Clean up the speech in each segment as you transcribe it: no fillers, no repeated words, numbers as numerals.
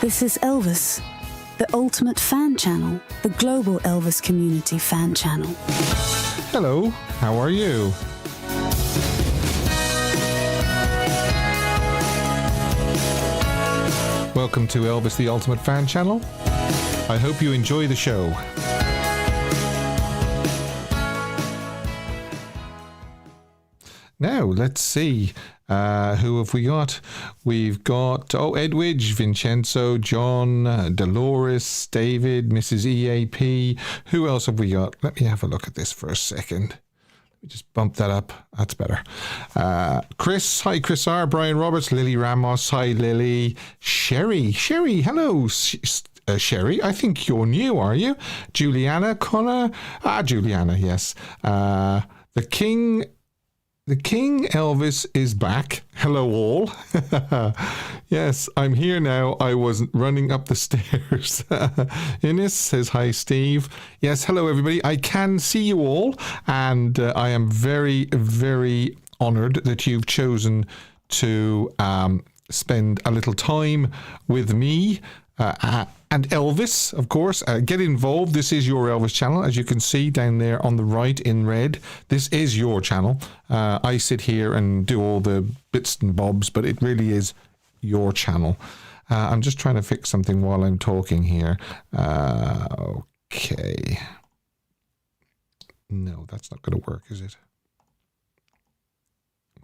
This is Elvis, the ultimate fan channel, the global Elvis community fan channel. Hello, how are you? Welcome to Elvis, the ultimate fan channel. I hope you enjoy the show. Now, let's see. Who have we got? We've got, Edwidge, Vincenzo, John, Dolores, David, Mrs. EAP. Who else have we got? Let me have a look at this for a second. Let me just bump that up. That's better. Chris, hi Chris R. Brian Roberts, Lily Ramos, hi Lily. Sherry, hello. Sherry, I think you're new, are you? Juliana, Connor. Juliana, yes. The King Elvis is back. Hello all. Yes, I'm here now. I wasn't running up the stairs. Ines says hi, Steve. Yes, hello everybody. I can see you all, and I am very, very honoured that you've chosen to spend a little time with me and Elvis, of course. Get involved. This is your Elvis channel, as you can see down there on the right in red. This is your channel. I sit here and do all the bits and bobs, but it really is your channel. I'm just trying to fix something while I'm talking here. Okay. No, that's not going to work, is it?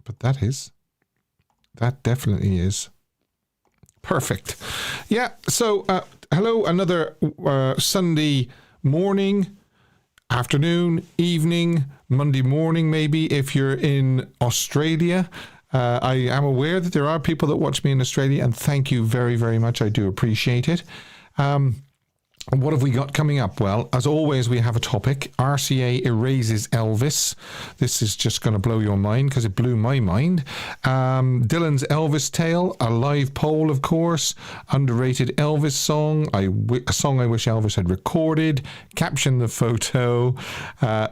But that is. That definitely is. Perfect. Yeah, so hello, another Sunday morning, afternoon, evening, Monday morning maybe if you're in Australia. I am aware that there are people that watch me in Australia, and thank you very, very much. I do appreciate it. What have we got coming up? Well, as always, we have a topic. R.C.A. erases Elvis. This is just going to blow your mind because it blew my mind. Dylan's Elvis Tale, a live poll, of course. Underrated Elvis song, a song I wish Elvis had recorded. Caption the photo.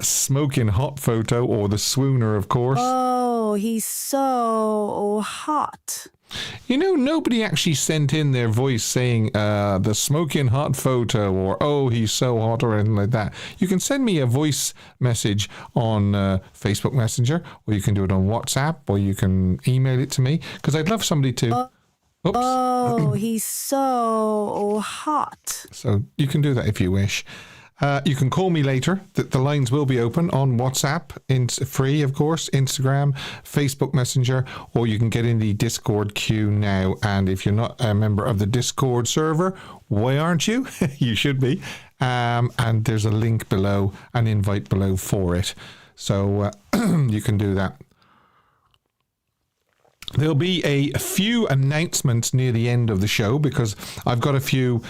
Smoking hot photo, or the swooner, of course. Oh, he's so hot. You know, nobody actually sent in their voice saying the smoking hot photo or, oh, he's so hot or anything like that. You can send me a voice message on Facebook Messenger, or you can do it on WhatsApp, or you can email it to me, because I'd love somebody to... Oops. Oh, he's so hot. So you can do that if you wish. You can call me later. The lines will be open on WhatsApp, free, of course, Instagram, Facebook Messenger, or you can get in the Discord queue now. And if you're not a member of the Discord server, why aren't you? You should be. And there's a link below, an invite below for it. So you can do that. There'll be a few announcements near the end of the show, because I've got a few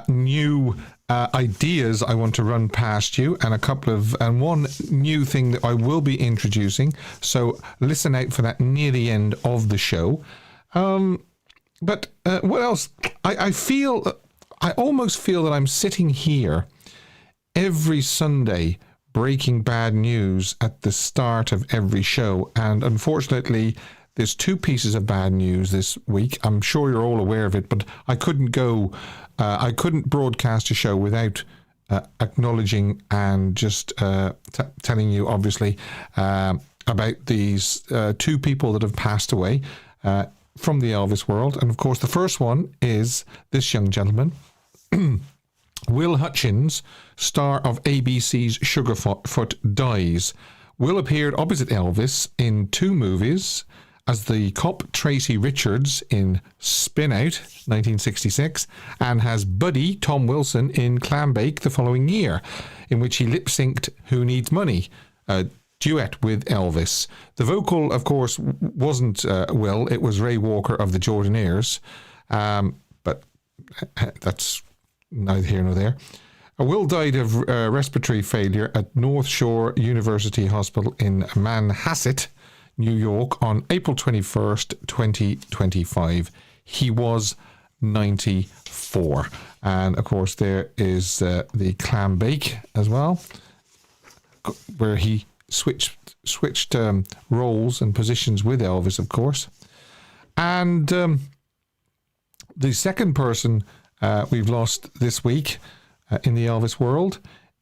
new ideas I want to run past you, and one new thing that I will be introducing. So listen out for that near the end of the show. But what else? I almost feel that I'm sitting here every Sunday breaking bad news at the start of every show, and unfortunately there's two pieces of bad news this week. I'm sure you're all aware of it, but I couldn't broadcast a show without acknowledging and just telling you, obviously, about these two people that have passed away from the Elvis world. And of course, the first one is this young gentleman, Will Hutchkins, star of ABC's Sugarfoot, dies. Will appeared opposite Elvis in two movies, as the cop Tracy Richards in Spin Out, 1966, and has buddy Tom Wilson in Clambake the following year, in which he lip-synced Who Needs Money, a duet with Elvis. The vocal, of course, wasn't Will, it was Ray Walker of the Jordanaires, but that's neither here nor there. Will died of respiratory failure at North Shore University Hospital in Manhasset, New York, on April 21st, 2025. He was 94. And of course there is the Clambake as well, where he switched roles and positions with Elvis, of course. And the second person we've lost this week in the Elvis world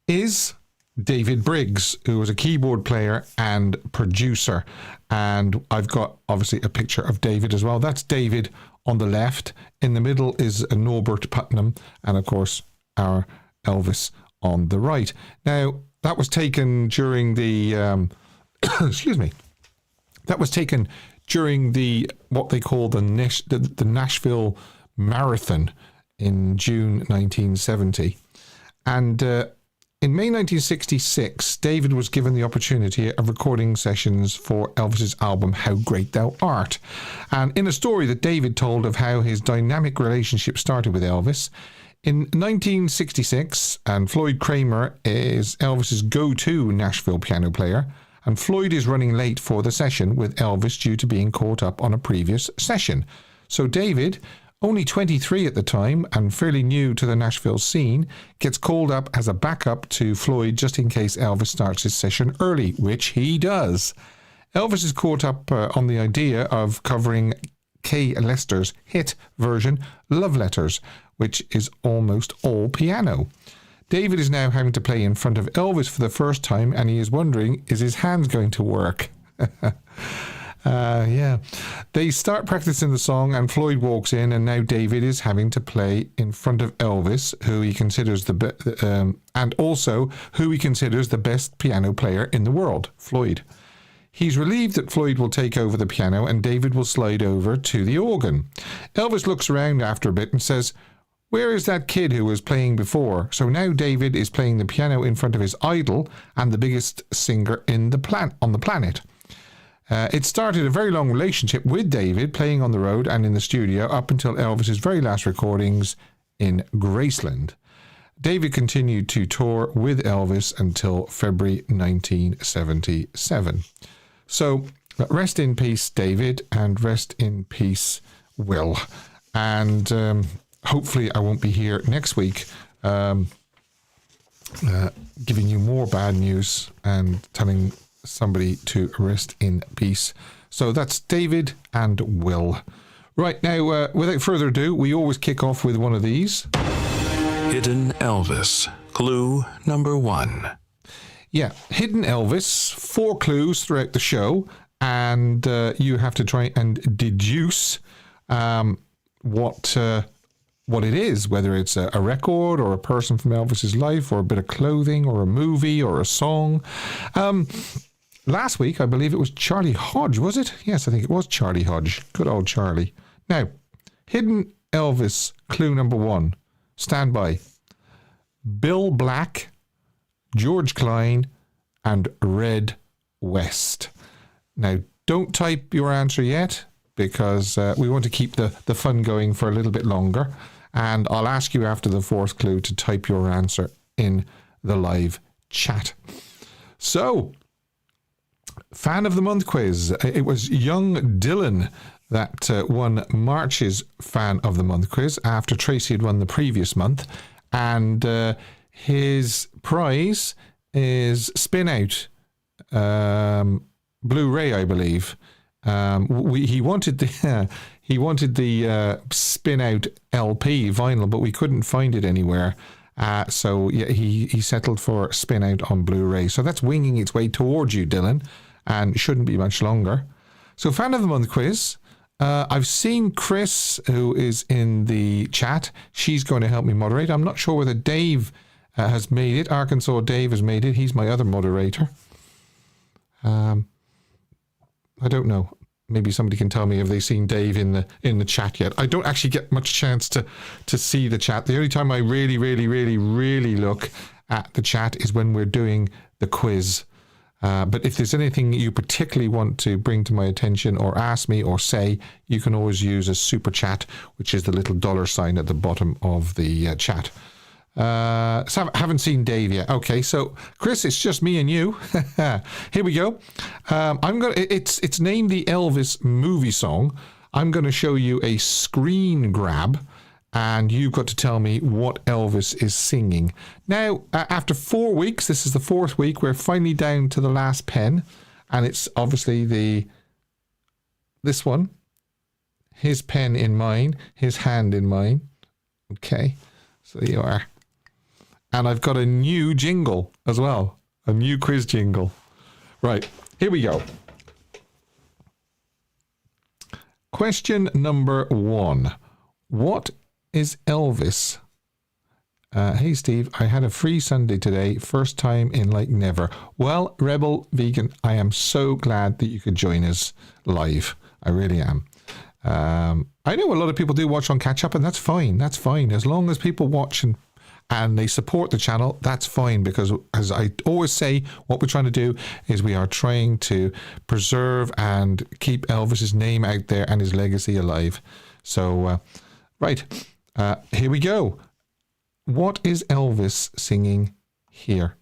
is David Briggs, who was a keyboard player and producer. And I've got obviously a picture of David as well. That's David on the left. In the middle is Norbert Putnam, and of course our Elvis on the right. Now, that was taken during the excuse me. That was taken during the what they call the Nashville Marathon in June 1970. And in May 1966, David was given the opportunity of recording sessions for Elvis's album How Great Thou Art. And in a story that David told of how his dynamic relationship started with Elvis, in 1966, and Floyd Kramer is Elvis's go-to Nashville piano player, and Floyd is running late for the session with Elvis due to being caught up on a previous session. So David, only 23 at the time and fairly new to the Nashville scene, gets called up as a backup to Floyd just in case Elvis starts his session early, which he does. Elvis is caught up on the idea of covering Kay Lester's hit version, Love Letters, which is almost all piano. David is now having to play in front of Elvis for the first time, and he is wondering, is his hands going to work? Yeah. They start practicing the song, and Floyd walks in, and now David is having to play in front of Elvis, who he considers and also who he considers the best piano player in the world, Floyd. He's relieved that Floyd will take over the piano, and David will slide over to the organ. Elvis looks around after a bit and says, "Where is that kid who was playing before?" So now David is playing the piano in front of his idol and the biggest singer on the planet. It started a very long relationship with David, playing on the road and in the studio up until Elvis's very last recordings in Graceland. David continued to tour with Elvis until February 1977. So rest in peace, David, and rest in peace, Will. And hopefully I won't be here next week giving you more bad news and telling somebody to rest in peace. So that's David and Will. Right, now, without further ado, we always kick off with one of these. Hidden Elvis. Clue number 1. Yeah, Hidden Elvis. 4 clues throughout the show, and you have to try and deduce what it is, whether it's a record or a person from Elvis's life or a bit of clothing or a movie or a song. Last week, I believe it was Charlie Hodge, was it? Yes, I think it was Charlie Hodge. Good old Charlie. Now, Hidden Elvis, clue number 1. Stand by. Bill Black, George Klein, and Red West. Now, don't type your answer yet, because we want to keep the fun going for a little bit longer. And I'll ask you after the 4th clue to type your answer in the live chat. So, Fan of the Month quiz. It was young Dylan that won March's Fan of the Month quiz after Tracy had won the previous month. And his prize is Spin Out Blu-ray, I believe. He wanted the Spin Out LP vinyl, but we couldn't find it anywhere. So yeah, he settled for Spin Out on Blu-ray. So that's winging its way towards you, Dylan, and shouldn't be much longer. So Fan of the Month quiz. I've seen Chris, who is in the chat. She's going to help me moderate. I'm not sure whether Dave has made it. Arkansas Dave has made it. He's my other moderator. I don't know. Maybe somebody can tell me if they've seen Dave in the chat yet. I don't actually get much chance to see the chat. The only time I really look at the chat is when we're doing the quiz. But if there's anything you particularly want to bring to my attention or ask me or say, you can always use a super chat, which is the little $sign at the bottom of the chat. So haven't seen Dave yet. Okay, so Chris, it's just me and you. Here we go. It's named the Elvis movie song. I'm going to show you a screen grab, and you've got to tell me what Elvis is singing. Now, after 4 weeks, this is the 4th week, we're finally down to the last pen, and it's obviously this one. His pen in mine, his hand in mine. Okay, so there you are. And I've got a new jingle as well. A new quiz jingle. Right, here we go. Question number 1. What is Elvis? Hey, Steve, I had a free Sunday today. First time in like never. Well, Rebel Vegan, I am so glad that you could join us live. I really am. I know a lot of people do watch on catch up, and that's fine. That's fine. As long as people watch and they support the channel, that's fine, because as I always say, what we're trying to do is we are trying to preserve and keep Elvis's name out there and his legacy alive. So, right, here we go. What is Elvis singing here?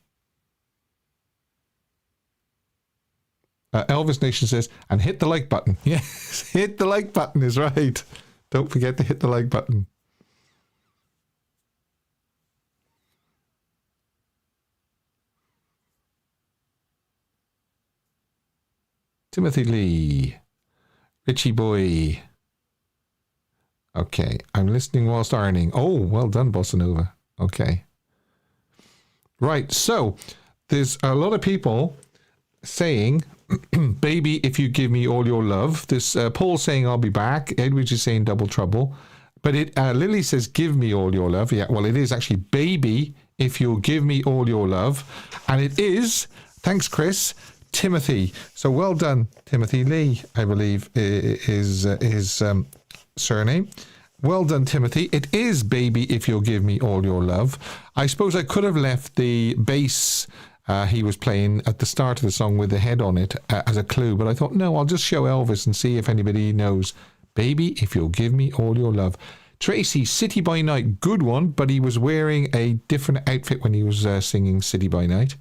Elvis Nation says, and hit the like button. Yes, hit the like button is right. Don't forget to hit the like button. Timothy Lee. Richie Boy. Okay, I'm listening whilst ironing. Oh, well done, Bossa Nova. Okay. Right, so there's a lot of people saying, baby, if you give me all your love. This Paul saying I'll be back. Edwidge is saying double trouble. But Lily says give me all your love. Yeah, well, it is actually baby, if you'll give me all your love. And it is, thanks Chris, Timothy. So well done, Timothy Lee, I believe is his surname. Well done, Timothy. It is baby, if you'll give me all your love. I suppose I could have left the bass he was playing at the start of the song with the head on it as a clue, but I thought, no, I'll just show Elvis and see if anybody knows. Baby, if you'll give me all your love. Tracy, City by Night, good one, but he was wearing a different outfit when he was singing City by Night.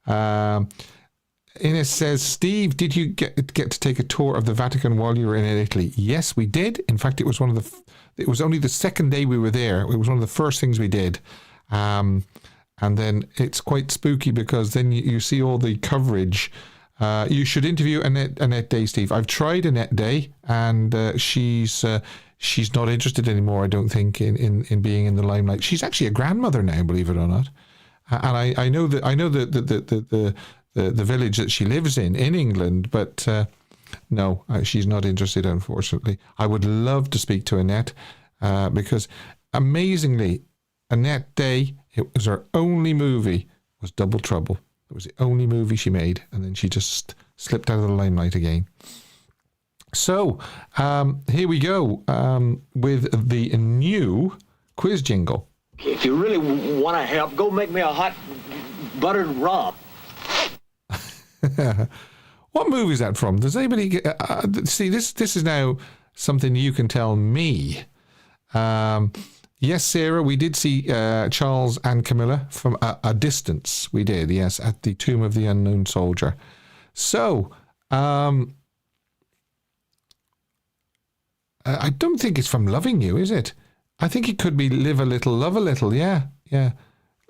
Ines says, Steve, did you get to take a tour of the Vatican while you were in Italy? Yes, we did. In fact, it was it was only the second day we were there. It was one of the first things we did. And then it's quite spooky because then you see all the coverage. You should interview Annette Day, Steve. I've tried Annette Day, and she's not interested anymore, I don't think, in being in the limelight. She's actually a grandmother now, believe it or not. And I know the village that she lives in England, but no, she's not interested, unfortunately. I would love to speak to Annette because, amazingly, Annette Day, it was her only movie was Double Trouble. It was the only movie she made, and then she just slipped out of the limelight again. So here we go with the new quiz jingle. If you really want to help, go make me a hot buttered rum. What movie is that from? Does anybody see this? This is now something you can tell me. Yes, Sarah, we did see Charles and Camilla from a distance. We did, yes, at the Tomb of the Unknown Soldier. So, I don't think it's from Loving You, is it? I think it could be Live a Little, Love a Little. Yeah.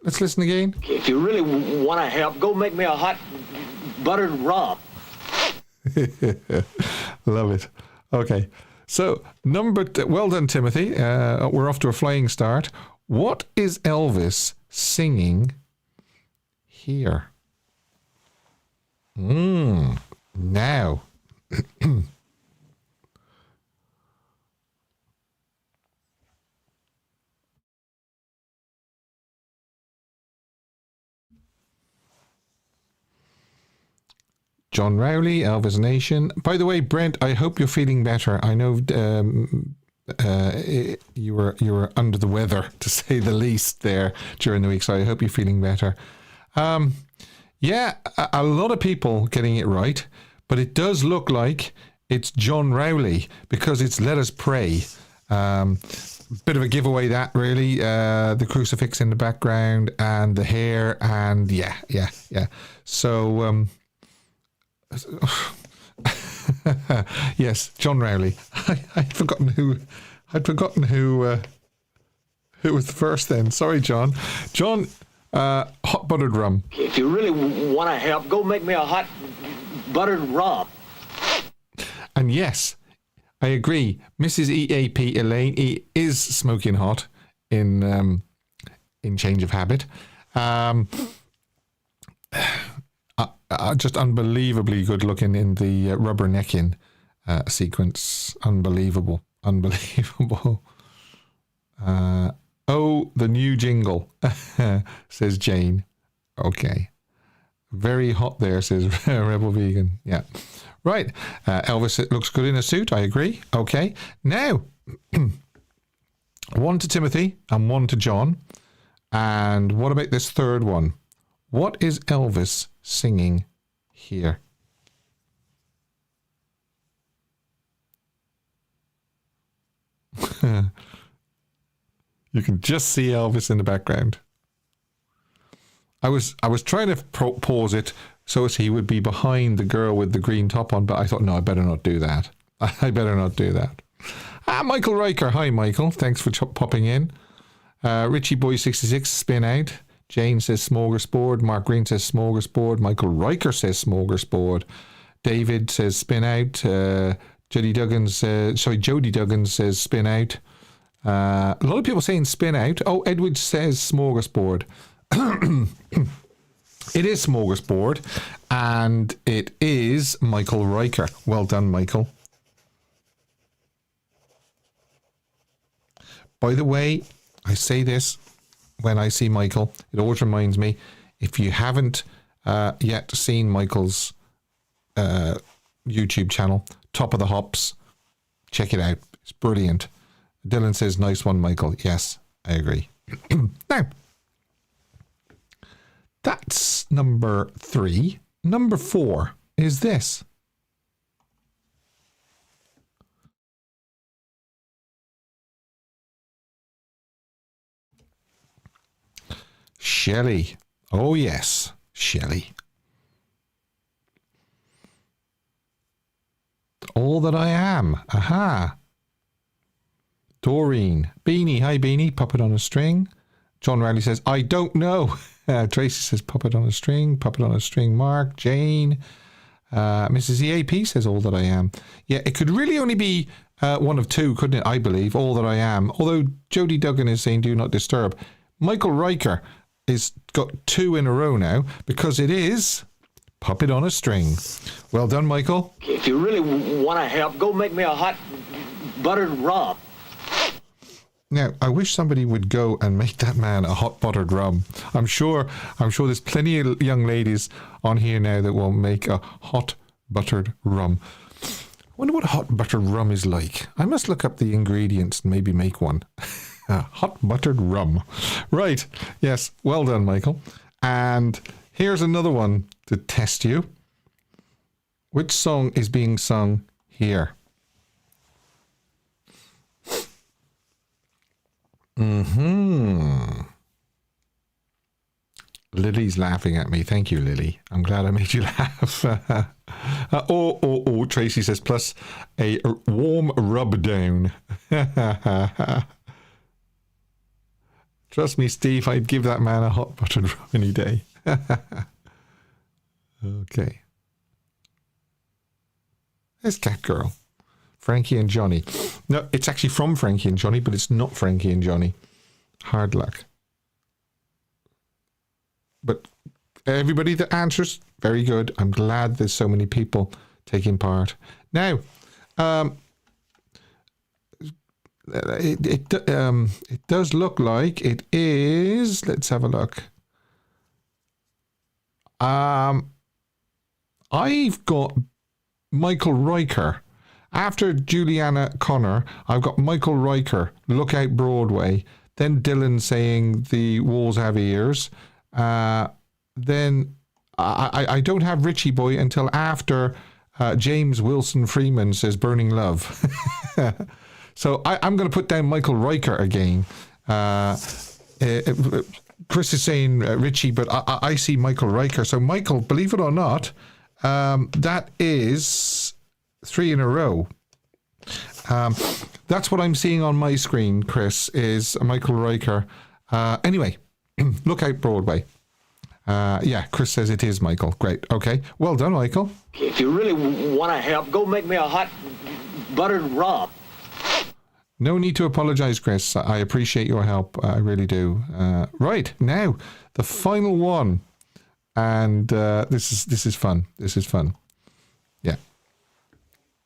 Let's listen again. If you really want to help, go make me a hot buttered rum. Love it. Okay. So, well done, Timothy. We're off to a flying start. What is Elvis singing here? Now. John Rowley, Elvis Nation. By the way, Brent, I hope you're feeling better. I know you were under the weather, to say the least, there during the week, so I hope you're feeling better. Yeah, a lot of people getting it right, but it does look like it's John Rowley because it's Let Us Pray. Bit of a giveaway, that, really. The crucifix in the background and the hair, and yeah. So, yes, John Rowley. I'd forgotten who was the first then. Sorry, John. John, hot buttered rum. If you really want to help, go make me a hot buttered rum. And yes, I agree. Mrs. EAP Elaine is smoking hot. Change of Habit. Just unbelievably good looking in the rubbernecking sequence. Unbelievable. Oh, the new jingle, says Jane. Okay. Very hot there, says Rebel Vegan. Yeah. Right. Elvis, it looks good in a suit. I agree. Okay. Now, one to Timothy and one to John. And what about this third one? What is Elvis singing here? You can just see Elvis in the background. I was trying to pause it so as he would be behind the girl with the green top on, but I thought, no, I better not do that. Michael Riker. Hi, Michael. Thanks for popping in. Richie Boy 66, spin out. Jane says smorgasbord. Mark Green says smorgasbord. Michael Riker says smorgasbord. David says spin out. Jody Duggins says spin out. A lot of people saying spin out. Oh, Edward says smorgasbord. It is smorgasbord, and it is Michael Riker. Well done, Michael. By the way, I say this when I see Michael. It always reminds me, if you haven't yet seen Michael's YouTube channel, Top of the Hops, check it out. It's brilliant. Dylan says, nice one, Michael. Yes, I agree. Now, that's number 3. Number 4 is this. Shelley. Oh, yes, Shelley. All that I am. Aha. Doreen. Beanie. Hi, Beanie. Puppet on a string. John Rowley says, I don't know. Tracy says, puppet on a string. Puppet on a string. Mark. Jane. Mrs. EAP says, all that I am. Yeah, it could really only be one of two, couldn't it? I believe. All that I am. Although Jody Duggan is saying, do not disturb. Michael Riker is got 2 in a row now because it is puppet on a string. Well done, Michael. If you really want to help, go make me a hot buttered rum. Now, I wish somebody would go and make that man a hot buttered rum. I'm sure there's plenty of young ladies on here now that will make a hot buttered rum. I wonder what a hot buttered rum is like. I must look up the ingredients and maybe make one. Hot buttered rum. Right. Yes. Well done, Michael. And here's another one to test you. Which song is being sung here? Lily's laughing at me. Thank you, Lily. I'm glad I made you laugh. Tracy says, plus a warm rub down. Trust me, Steve, I'd give that man a hot buttered rum any day. Okay. There's Cat Girl. Frankie and Johnny. No, it's actually from Frankie and Johnny, but it's not Frankie and Johnny. Hard luck. But everybody that answers, very good. I'm glad there's so many people taking part. Now, it does look like it is. Let's have a look. I've got Michael Riker. After Juliana Connor, I've got Michael Riker, Look Out Broadway. Then Dylan saying The Walls Have Ears. Then I don't have Richie Boy until after James Wilson Freeman says Burning Love. So I'm going to put down Michael Riker again. Chris is saying Richie, but I see Michael Riker. So Michael, believe it or not, that is 3 in a row. That's what I'm seeing on my screen, Chris, is Michael Riker. Anyway, Look Out Broadway. Yeah, Chris says it is Michael. Great. Okay. Well done, Michael. If you really want to help, go make me a hot buttered rum. No need to apologize, Chris. I appreciate your help. I really do. Right, now, the final one. And this is fun. This is fun. Yeah.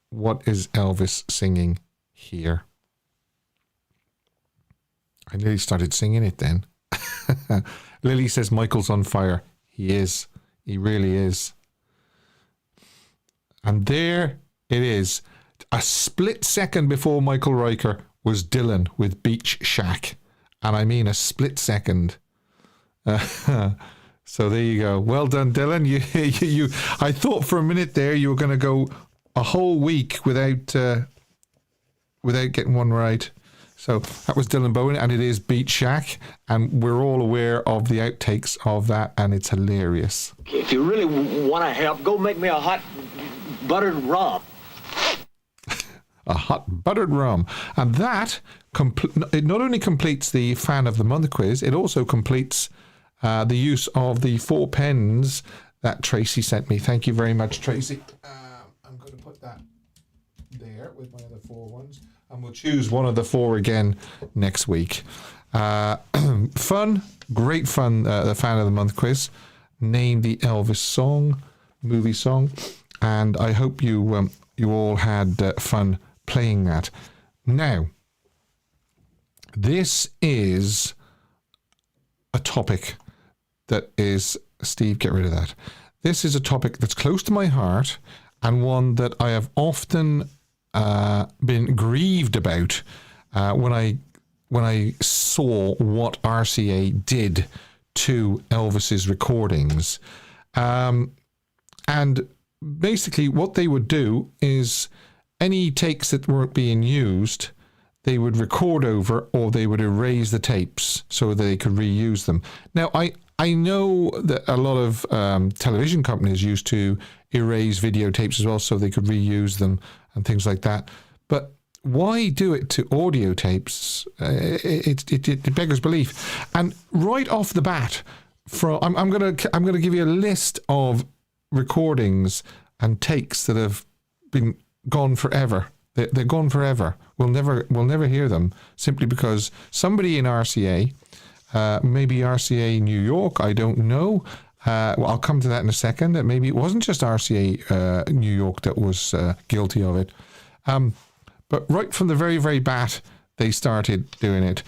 What is Elvis singing here? I nearly started singing it then. Lily says Michael's on fire. He is. He really is. And there it is. A split second before Michael Riker was Dylan with Beach Shack. And I mean a split second. So there you go. Well done, Dylan. You. I thought for a minute there you were going to go a whole week without getting one right. So that was Dylan Bowen, and it is Beach Shack, and we're all aware of the outtakes of that, and it's hilarious. If you really want to help, go make me a hot buttered rum. A hot buttered rum. And that, it not only completes the Fan of the Month quiz, it also completes the use of the 4 pens that Tracy sent me. Thank you very much, Tracy. I'm going to put that there with my other 4 ones. And we'll choose one of the 4 again next week. Fun, great fun, the Fan of the Month quiz. Name the Elvis song, movie song. And I hope you all had fun playing that. Now, this is a topic that is... Steve, get rid of that. This is a topic that's close to my heart and one that I have often... been grieved about when I saw what R.C.A. did to Elvis's recordings, and basically what they would do is any takes that weren't being used, they would record over, or they would erase the tapes so they could reuse them. Now I know that a lot of television companies used to erase videotapes as well so they could reuse them and things like that. But why do it to audio tapes? It beggars belief. And right off the bat, I'm gonna give you a list of recordings and takes that have been gone forever. They're gone forever. We'll never hear them simply because somebody in R.C.A., maybe R.C.A. New York, I don't know. Well, I'll come to that in a second. Maybe it wasn't just R.C.A. New York that was guilty of it. But right from the very, very bat, they started doing it.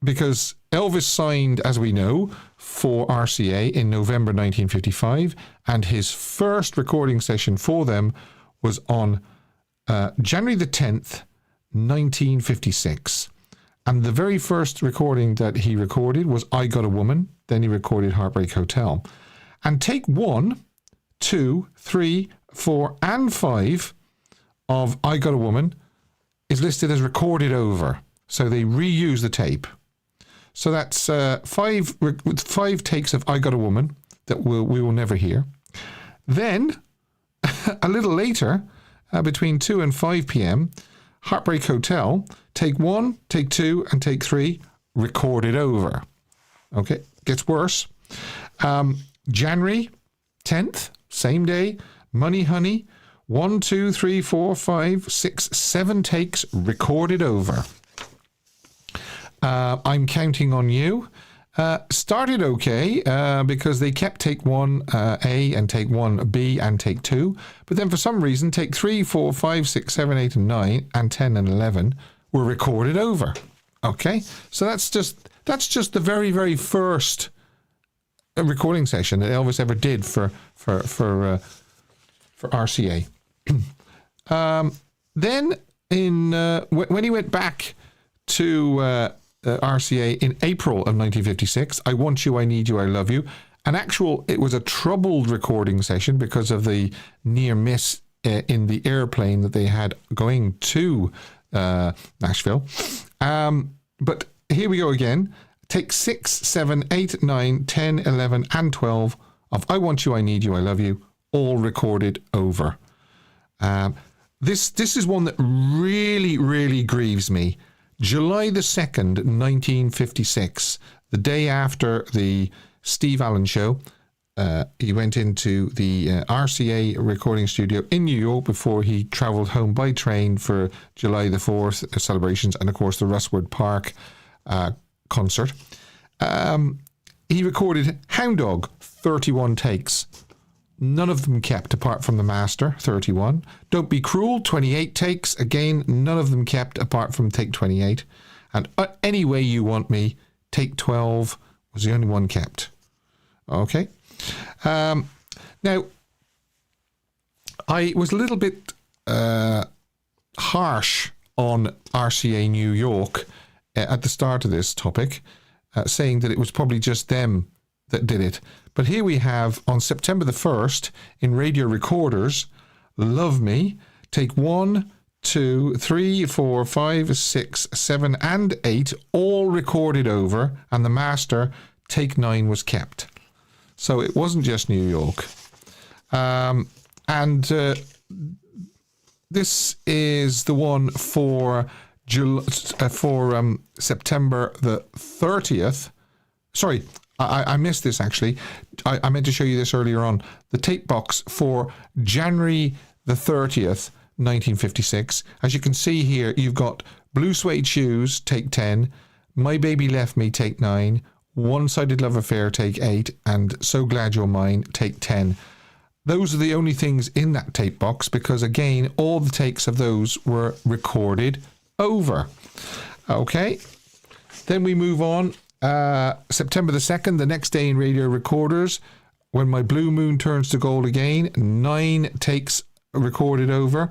Because Elvis signed, as we know, for R.C.A. in November 1955, and his first recording session for them was on January the 10th, 1956. And the very first recording that he recorded was I Got a Woman. Then he recorded Heartbreak Hotel. And take 1, 2, 3, 4, and 5 of I Got a Woman is listed as recorded over. So they reuse the tape. So that's 5 takes of I Got a Woman that we will never hear. Then, a little later, between 2 and 5 p.m., Heartbreak Hotel, take 1, take 2, and take 3, recorded over. Okay, gets worse. January 10th, same day, Money Honey, 1, 2, 3, 4, 5, 6, 7 takes recorded over. I'm Counting on You. Started okay because they kept take 1A and take 1B and take 2. But then for some reason, take 3, 4, 5, 6, 7, 8, and 9 and 10 and 11 were recorded over. Okay, so that's just the very, very first recording session that Elvis ever did for R.C.A. Then when he went back to R.C.A. in April of 1956, I Want You, I Need You, I Love You. It was a troubled recording session because of the near miss in the airplane that they had going to Nashville. But here we go again. Take 6, 7, 8, 9, 10, 11, and 12 of I Want You, I Need You, I Love You, all recorded over. This is one that really, really grieves me. July the 2nd, 1956, the day after the Steve Allen show, he went into the R.C.A. recording studio in New York before he travelled home by train for July the 4th celebrations and, of course, the Rustwood Park concert. He recorded Hound Dog, 31 takes. None of them kept apart from the master, 31. Don't Be Cruel, 28 takes. Again, none of them kept apart from take 28. And Any Way You Want Me, take 12 was the only one kept. Okay. Now, I was a little bit harsh on R.C.A. New York at the start of this topic, saying that it was probably just them that did it. But here we have, on September the 1st, in Radio Recorders, Love Me, take 1, 2, 3, 4, 5, 6, 7, and 8, all recorded over, and the master, take 9, was kept. So it wasn't just New York. This is the one for September the 30th. Sorry, I missed this actually. I meant to show you this earlier on. The tape box for January the 30th, 1956. As you can see here, you've got Blue Suede Shoes, take 10, My Baby Left Me, take 9, One-Sided Love Affair, take 8, and So Glad You're Mine, take 10. Those are the only things in that tape box because, again, all the takes of those were recorded over. Okay, then we move on. September the 2nd, the next day in Radio Recorders, When My Blue Moon Turns to Gold Again, 9 takes recorded over.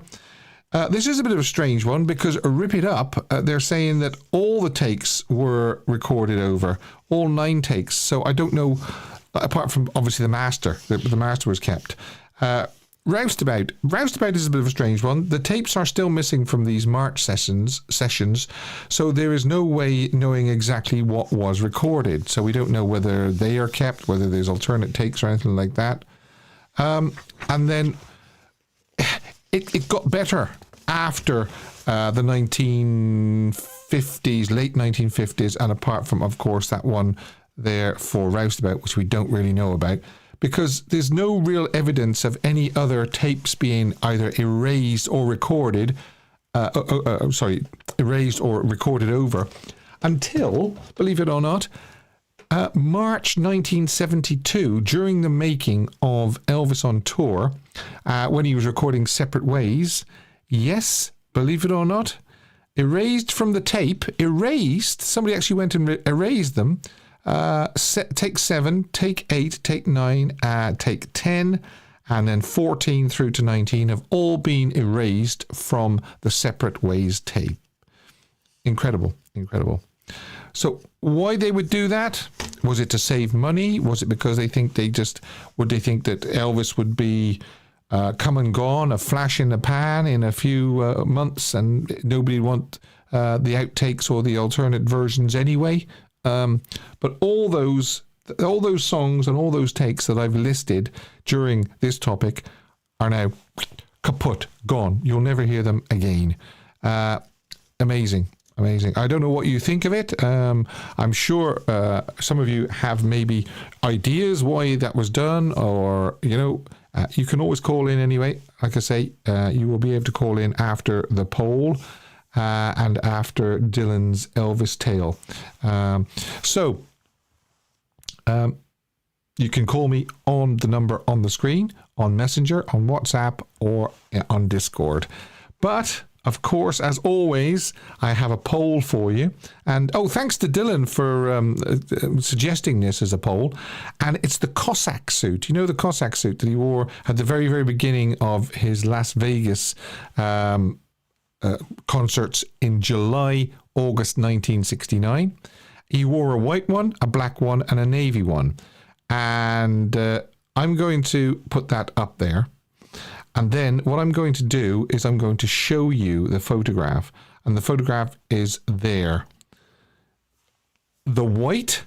This is a bit of a strange one because Rip It Up, they're saying that all the takes were recorded over, all 9 takes. So I don't know, apart from obviously the master, the master was kept. Roustabout is a bit of a strange one. The tapes are still missing from these March sessions, so there is no way knowing exactly what was recorded. So we don't know whether they are kept, whether there's alternate takes or anything like that. And then it got better after the 1950s, late 1950s, and apart from, of course, that one there for Roustabout, which we don't really know about, because there's no real evidence of any other tapes being either erased or recorded, erased or recorded over, until, believe it or not, March 1972, during the making of Elvis on Tour, when he was recording Separate Ways. Yes, believe it or not, erased from the tape, somebody actually went and erased them. Take 7, take 8, take 9, take 10, and then 14 through to 19 have all been erased from the Separate Ways tape. Incredible. So why they would do that? Was it to save money? Was it because they think that Elvis would be come and gone, a flash in the pan in a few months, and nobody would want the outtakes or the alternate versions anyway? But all those songs and all those takes that I've listed during this topic are now kaput, gone. You'll never hear them again. Amazing. I don't know what you think of it. I'm sure some of you have maybe ideas why that was done, or, you can always call in anyway. Like I say, you will be able to call in after the poll. And after Dylan's Elvis tale. You can call me on the number on the screen, on Messenger, on WhatsApp, or on Discord. But, of course, as always, I have a poll for you. And, thanks to Dylan for suggesting this as a poll. And it's the Cossack suit. You know the Cossack suit that he wore at the very, very beginning of his Las Vegas concerts in July, August 1969. He wore a white one, a black one, and a navy one. And I'm going to put that up there. And then what I'm going to do is I'm going to show you the photograph. And the photograph is there. The white,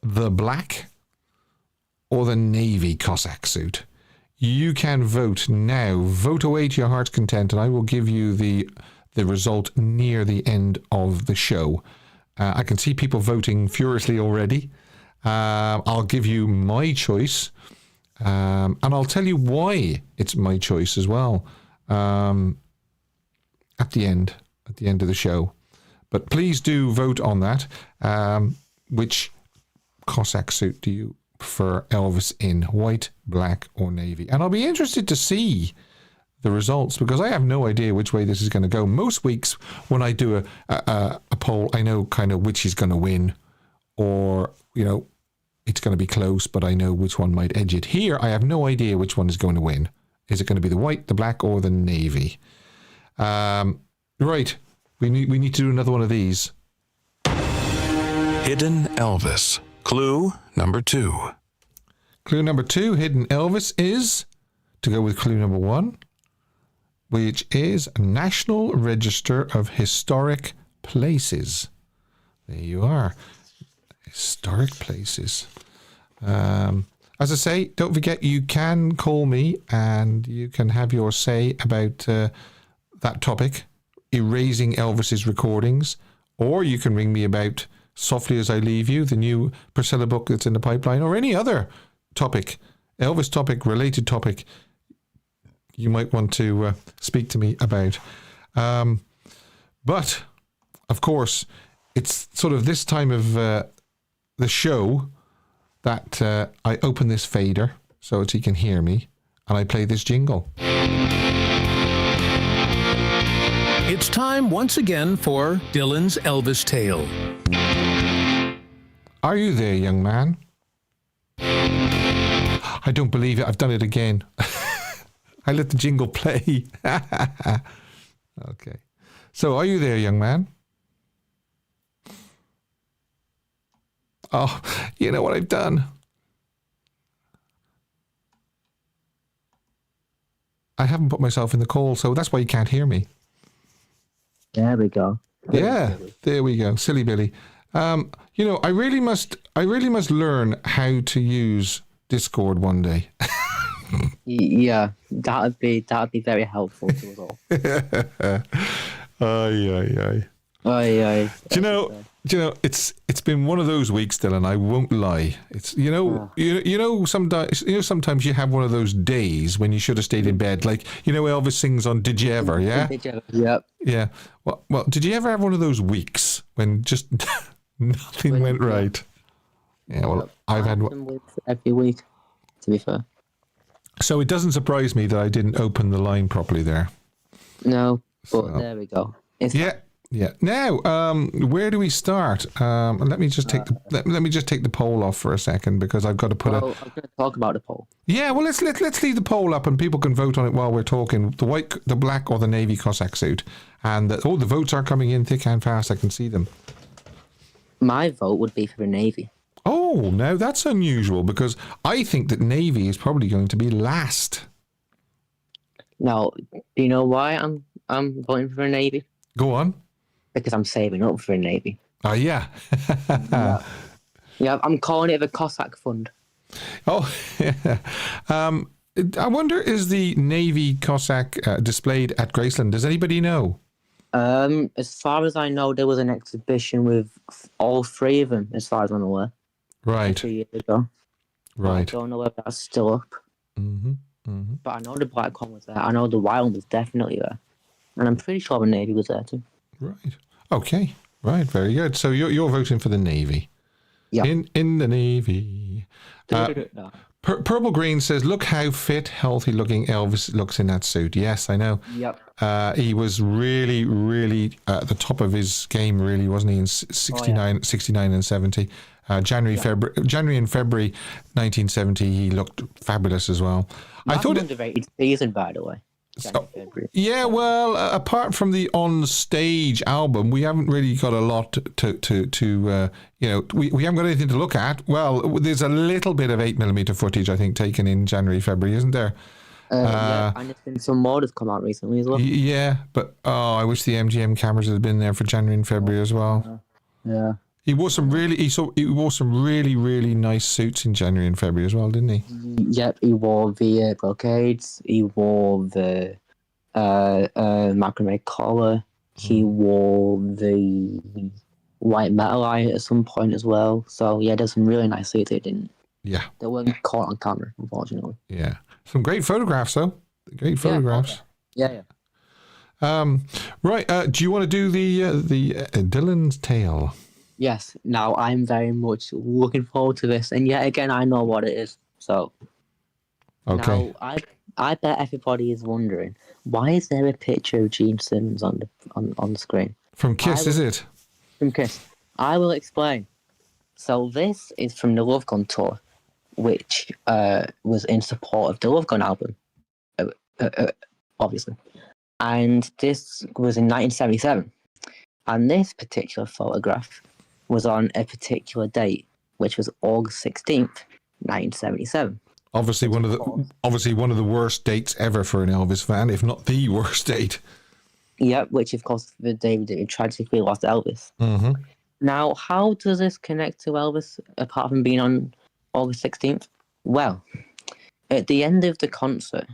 the black, or the navy Cossack suit. You can vote now. Vote away to your heart's content, and I will give you the result near the end of the show. I can see people voting furiously already. I'll give you my choice, and I'll tell you why it's my choice as well at the end of the show. But please do vote on that. Which Cossack suit do you prefer Elvis in? White, black, or navy? And I'll be interested to see the results, because I have no idea which way this is going to go. Most weeks when I do a poll, I know kind of which is going to win, or, you know, it's going to be close, but I know which one might edge it. Here, I have no idea which one is going to win. Is it going to be the white, the black, or the navy? Right. We need to do another one of these. Hidden Elvis. Clue number 2. Clue number 2, Hidden Elvis, is to go with clue number 1, which is National Register of Historic Places. There you are. Historic places. As I say, don't forget, you can call me and you can have your say about that topic, erasing Elvis's recordings, or you can ring me about Softly As I Leave You, the new Priscilla book that's in the pipeline, or any other topic, Elvis topic, related topic you might want to speak to me about. But, of course, it's sort of this time of the show that I open this fader so that he can hear me, and I play this jingle. It's time once again for Dylan's Elvis Tale. Are you there, young man? I don't believe it. I've done it again. I let the jingle play. Okay. So, are you there, young man? Oh, you know what I've done? I haven't put myself in the call, so that's why you can't hear me. There we go. Yeah, there we go. Silly Billy. You know, I really must learn how to use Discord one day. Yeah, that'd be very helpful to us all. Aye. Aye. Do you know, it's been one of those weeks, Dylan. I won't lie. It's you know sometimes you have one of those days when you should have stayed in bed. Like, you know, Elvis sings on "Did You Ever?" Yeah. Did you ever? Yep. Yeah. Well, did you ever have one of those weeks when just nothing went right? Yeah. Well, I've had one every week, to be fair. So it doesn't surprise me that I didn't open the line properly there. No, but there we go. Yeah. Now, where do we start? Let me just take the poll off for a second, because I've got to put I'm going to talk about the poll. Yeah, well, let's leave the poll up and people can vote on it while we're talking. The white, the black, or the navy Cossack suit. And the votes are coming in thick and fast. I can see them. My vote would be for the navy. Oh, now that's unusual, because I think that navy is probably going to be last. Now, do you know why I'm voting for the navy? Go on. Because I'm saving up for a navy. Oh, yeah. Yeah, I'm calling it the Cossack Fund. Oh, yeah. I wonder, is the Navy Cossack displayed at Graceland? Does anybody know? As far as I know, there was an exhibition with all 3 of them, as far as I'm aware. Right. 2 years ago. Right. I don't know whether that's still up. But I know the black one was there. I know the white one was definitely there. And I'm pretty sure the navy was there too. Right. Okay. Right. Very good. So you're voting for the navy. Yeah. In the navy. Purple Green says, "Look how fit, healthy looking Elvis looks in that suit." Yes, I know. Yep. He was really, really at the top of his game, really, wasn't he? In 69 and 70. January and February 1970, he looked fabulous as well. I thought an underrated season, by the way. Yeah, well, apart from the on-stage album, we haven't really got a lot to we haven't got anything to look at. Well, there's a little bit of 8mm footage, I think, taken in January, February, isn't there? Yeah, and there's been some more that's come out recently as well. Yeah, but I wish the MGM cameras had been there for January and February as well. Yeah. He wore some really, really nice suits in January and February as well, didn't he? Yep, he wore the brocades. He wore the macrame collar. He wore the white metal eye at some point as well. So yeah, there's some really nice scenes they weren't caught on camera, unfortunately. Yeah. Some great photographs, though. Great photographs. Yeah. Right. Do you want to do the Dylan's Tale? Yes. Now I'm very much looking forward to this, and yet again I know what it is. So okay. now I bet everybody is wondering, why is there a picture of Gene Simmons on the screen? From Kiss, is it? From Kiss. I will explain. So this is from the Love Gun tour, which was in support of the Love Gun album, obviously. And this was in 1977. And this particular photograph was on a particular date, which was August 16th, 1977. Obviously one of the worst dates ever for an Elvis fan, if not the worst date. Yeah, which of course the day we tragically lost Elvis. Mm-hmm. Now, how does this connect to Elvis apart from being on August 16th? Well, at the end of the concert,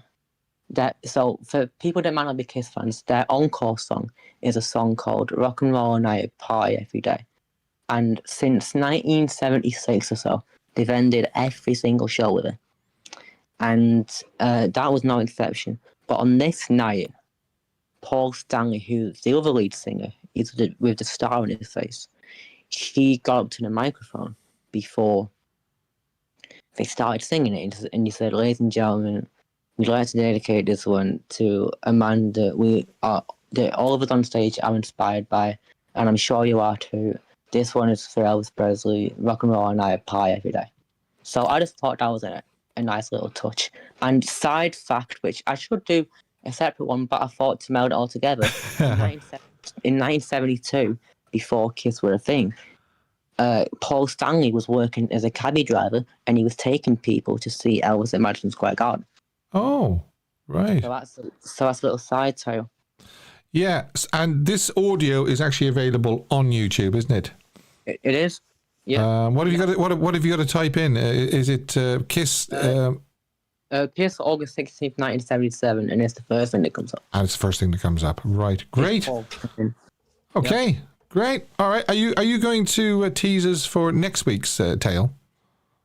so for people that might not be Kiss fans, their encore song is a song called Rock and Roll Night Party Every Day. And since 1976 or so, they've ended every single show with it. And that was no exception. But on this night, Paul Stanley, who's the other lead singer, with the star on his face, he got up to the microphone before they started singing it, and he said, "Ladies and gentlemen, we'd like to dedicate this one to a man that all of us on stage are inspired by, and I'm sure you are too. This one is for Elvis Presley, Rock and Roll Night Party Every Day." So I just thought that was a nice little touch. And side fact, which I should do a separate one, but I thought to meld it all together. In 1972, before Kiss were a thing, Paul Stanley was working as a cabbie driver, and he was taking people to see Elvis at Madison Square Garden. Oh, right. So that's a little side tale. Yeah, and this audio is actually available on YouTube, isn't it? It is. Yeah. What have you got? What have you got to type in? Is it Kiss? Kiss August 16th, 1977, and it's the first thing that comes up. And it's the first thing that comes up. Right. Great. Okay. Yep. Great. All right. Are you going to tease us for next week's tale?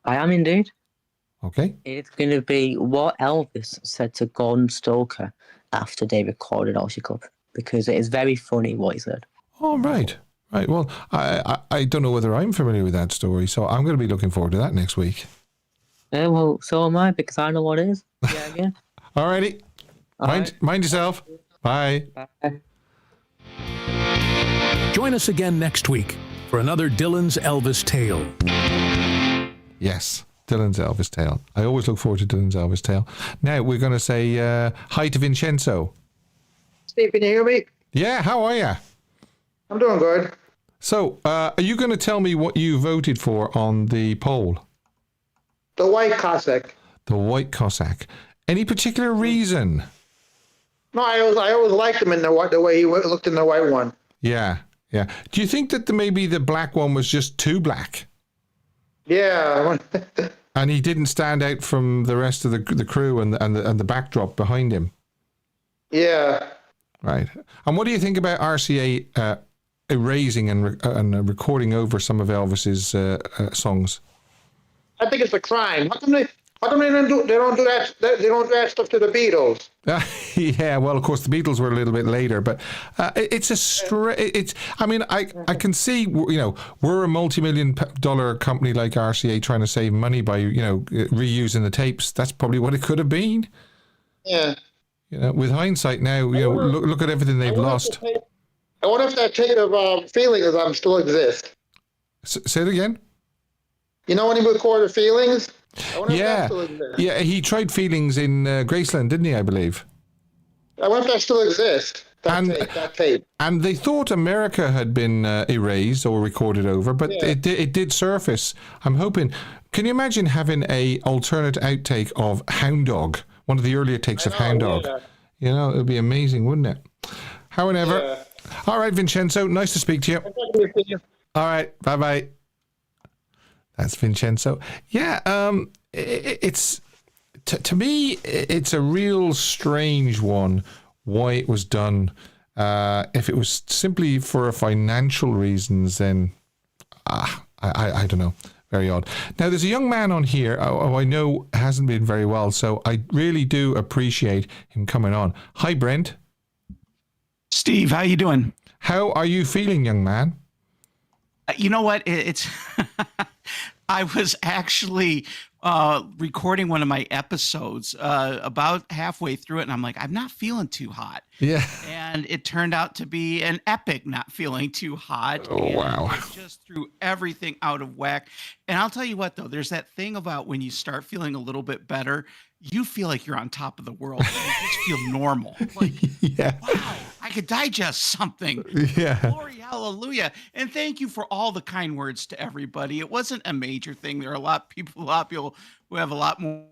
I am indeed. Okay. It's going to be what Elvis said to Gordon Stoker after they recorded All She Could, because it is very funny what he said. Oh, right. Right. Well, I don't know whether I'm familiar with that story, so I'm going to be looking forward to that next week. Well, so am I, because I know what it is. Yeah, again. All righty. Mind yourself. Bye. Bye. Join us again next week for another Dylan's Elvis Tale. Yes, Dylan's Elvis Tale. I always look forward to Dylan's Elvis Tale. Now, we're going to say hi to Vincenzo. Steve, can you hear me? Yeah, how are you? I'm doing good. So, are you going to tell me what you voted for on the poll? The White Cossack. The White Cossack. Any particular reason? No, I always liked him in the way he looked in the white one. Yeah, yeah. Do you think that maybe the black one was just too black? Yeah. And he didn't stand out from the rest of the crew and the backdrop behind him? Yeah. Right. And what do you think about R.C.A. Erasing and recording over some of Elvis's songs? I think it's a crime. How come they don't do that? They don't do that stuff to the Beatles. Yeah, well, of course, the Beatles were a little bit later, but it's. I mean, I can see, we're a multi-million-dollar company like R.C.A. trying to save money by reusing the tapes. That's probably what it could have been. Yeah. With hindsight now, look at everything they've lost. I wonder if that tape of Feelings still exists. Say it again. You know when he recorded Feelings? Yeah, he tried Feelings in Graceland, didn't he, I believe? I wonder if that still exists, that tape. And they thought America had been erased or recorded over, but it did surface. I'm hoping. Can you imagine having a alternate outtake of Hound Dog, one of the earlier takes of Hound Dog? Yeah. It would be amazing, wouldn't it? However, all right, Vincenzo, nice to speak to you. All right, bye-bye. That's Vincenzo. Yeah, it's to me, it's a real strange one why it was done If it was simply for financial reasons, then I don't know. Very odd. Now, there's a young man on here who I know hasn't been very well, so I really do appreciate him coming on. Hi, Brent. Steve, how you doing? How are you feeling, young man? You know what? It's I was actually recording one of my episodes about halfway through it, and I'm like, I'm not feeling too hot. Yeah. And it turned out to be an epic not feeling too hot. Oh, and wow. It just threw everything out of whack. And I'll tell you what, though, there's that thing about when you start feeling a little bit better, you feel like you're on top of the world. You just feel normal. Like, Yeah. wow, I could digest something. Yeah. Glory, hallelujah. And thank you for all the kind words to everybody. It wasn't a major thing. There are a lot of people who have a lot more.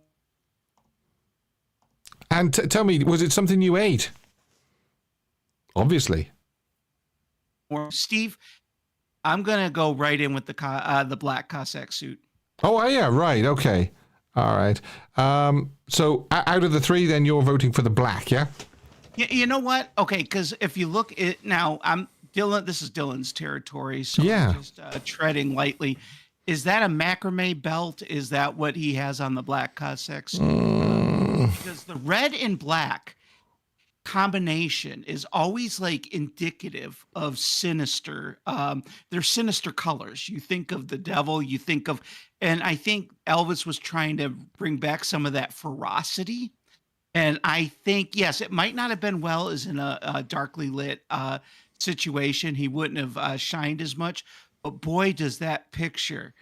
And tell me, was it something you ate? Obviously. Steve, I'm going to go right in with the black Cossack suit. Oh, yeah, right. Okay. All right. So out of the three, then you're voting for the black, yeah? You know what? Okay, because if you look at now, I'm Dylan. This is Dylan's territory, so Yeah. I'm just treading lightly. Is that a macrame belt? Is that what he has on the black Cossack suit? Because the red and black combination is always like indicative of sinister. They're sinister colors. You think of the devil, you think of, and I think Elvis was trying to bring back some of that ferocity. And I think, yes, it might not have been well as in a darkly lit situation. He wouldn't have shined as much, but boy, does that picture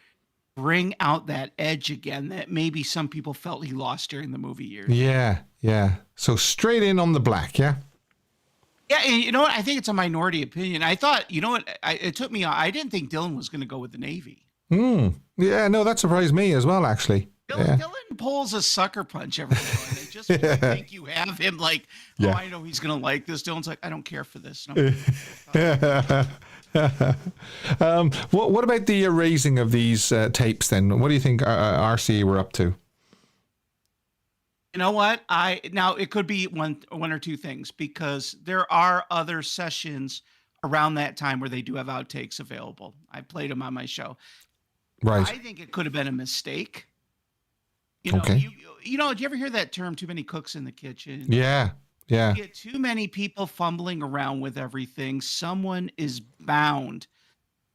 bring out that edge again that maybe some people felt he lost during the movie years. Yeah, yeah. So straight in on the black, yeah? Yeah, and you know what? I think it's a minority opinion. I thought, you know what? It took me, I didn't think Dylan was going to go with the Navy. Yeah, no, that surprised me as well, actually. Dylan pulls a sucker punch every now and then. Just when you think you have him like, oh, I know he's going to like this. Dylan's like, I don't care for this. No. What about the erasing of these tapes then? What do you think R.C.A. were up to? You know what? Now it could be one or two things, because there are other sessions around that time where they do have outtakes available. I played them on my show. Right. I think it could have been a mistake. You know, Okay. you know, do you ever hear that term, too many cooks in the kitchen? Yeah, yeah. You get too many people fumbling around with everything. Someone is bound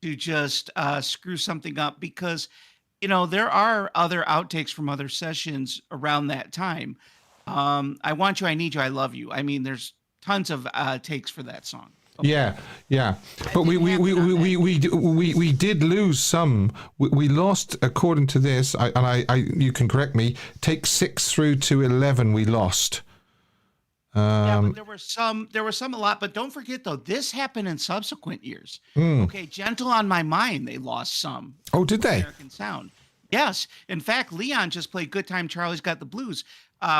to just screw something up, because, you know, there are other outtakes from other sessions around that time. I Want You, I Need You, I Love You. I mean, there's tons of takes for that song. Okay. Yeah, yeah, but we did lose some. We lost, according to this, you can correct me. Take 6 through to 11, we lost. Yeah, but there were some a lot. But don't forget though, this happened in subsequent years. Okay, Gentle on My Mind, they lost some. Oh, did they? American Sound. Yes, in fact, Leon just played "Good Time Charlie's Got the Blues"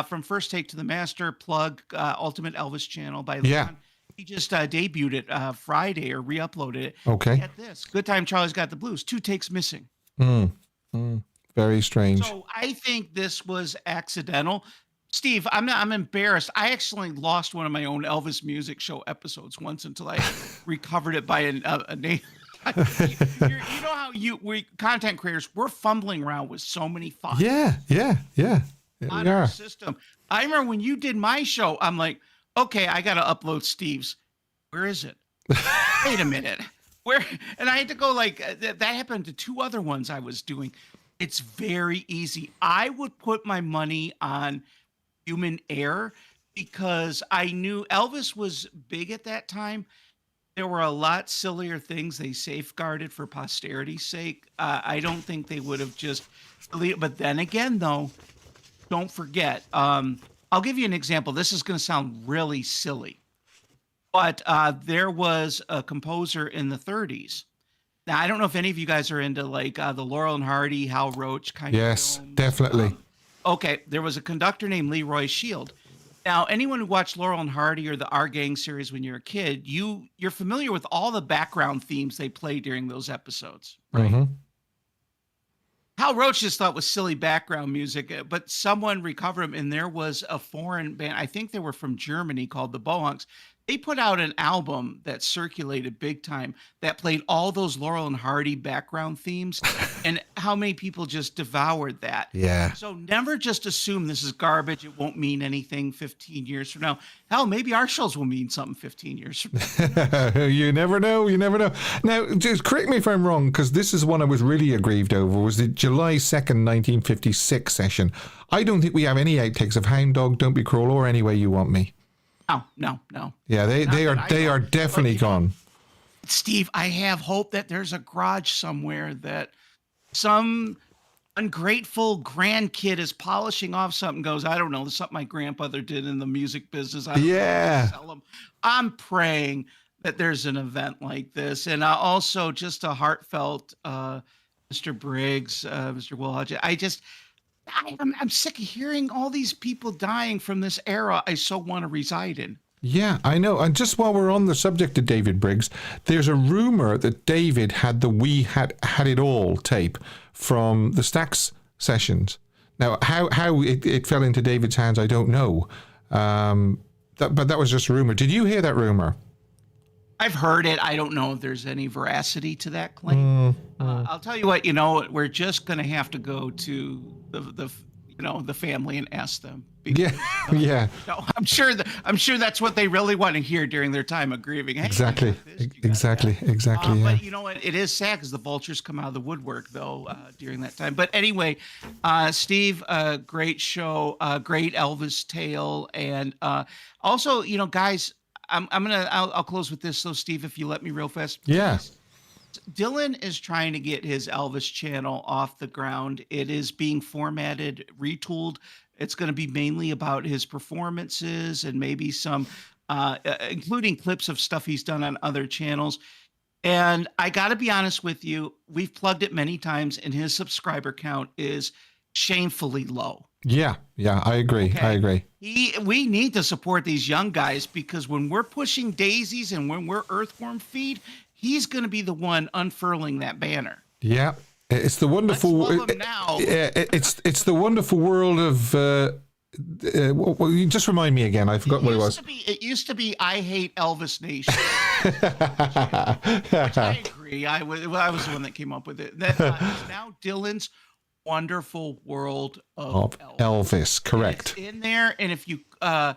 from First Take to the Master plug, Ultimate Elvis Channel by Leon. Yeah. He just debuted it Friday or re-uploaded it. Okay. Get this, "Good Time Charlie's Got the Blues," 2 takes missing. Very strange. So I think this was accidental. Steve, I'm embarrassed. I actually lost one of my own Elvis music show episodes once until I recovered it by a name. You know how we content creators, we're fumbling around with so many files. Yeah. On our system. I remember when you did my show, I'm like, okay, I got to upload Steve's. Where is it? Wait a minute. Where? And I had to go like, that happened to 2 other ones I was doing. It's very easy. I would put my money on human error, because I knew Elvis was big at that time. There were a lot sillier things they safeguarded for posterity's sake. I don't think they would have just deleted. But then again, though, don't forget. I'll give you an example. This is going to sound really silly, but there was a composer in the 30s. Now, I don't know if any of you guys are into like the Laurel and Hardy, Hal Roach kind of Yes, films. definitely. Okay, there was a conductor named Leroy Shield. Now, anyone who watched Laurel and Hardy or the Our Gang series when you're a kid, you're familiar with all the background themes they play during those episodes, right? Hal Roach just thought was silly background music, but someone recovered them, and there was a foreign band, I think they were from Germany, called the Bohunks. They put out an album that circulated big time that played all those Laurel and Hardy background themes, and how many people just devoured that. Yeah. So never just assume this is garbage. It won't mean anything 15 years from now. Hell, maybe our shows will mean something 15 years from now. You never know. You never know. Now, just correct me if I'm wrong, because this is one I was really aggrieved over, was the July 2nd, 1956 session. I don't think we have any outtakes of Hound Dog, Don't Be Cruel, or Any Way You Want Me. No. Yeah, they are definitely gone. Steve, I have hope that there's a garage somewhere that some ungrateful grandkid is polishing off something, goes, I don't know, there's something my grandfather did in the music business. I don't know, sell them. I'm praying that there's an event like this. And also just a heartfelt Mr. Briggs, Mr. Will Hutchins. I'm sick of hearing all these people dying from this era I so want to reside in. Yeah, I know. And just while we're on the subject of David Briggs, there's a rumor that David had the We Had It All tape from the Stax sessions. Now, how it fell into David's hands, I don't know. But that was just a rumor. Did you hear that rumor? I've heard it. I don't know if there's any veracity to that claim. I'll tell you what, we're just going to have to go to the family and ask them. Because, yeah. No, I'm sure that's what they really want to hear during their time of grieving. Hey, exactly. Yeah. But you know what? It is sad because the vultures come out of the woodwork though during that time. But anyway, Steve, great show, great Elvis tale, and also, guys, I'll close with this. So, Steve, if you let me real fast. Yeah. Dylan is trying to get his Elvis channel off the ground. It is being formatted, retooled. It's going to be mainly about his performances and maybe some, including clips of stuff he's done on other channels. And I got to be honest with you, we've plugged it many times, and his subscriber count is shamefully low. Yeah, I agree. Okay? I agree. We need to support these young guys, because when we're pushing daisies and when we're Earthworm feed, he's going to be the one unfurling that banner. Yeah, it's the wonderful. Let's love him now. It's the wonderful world of. You just remind me again. I forgot what it was. It used to be I Hate Elvis Nation. Which I agree. I was the one that came up with it. That is now Dylan's wonderful world of Elvis. Correct. It's in there, and if you, I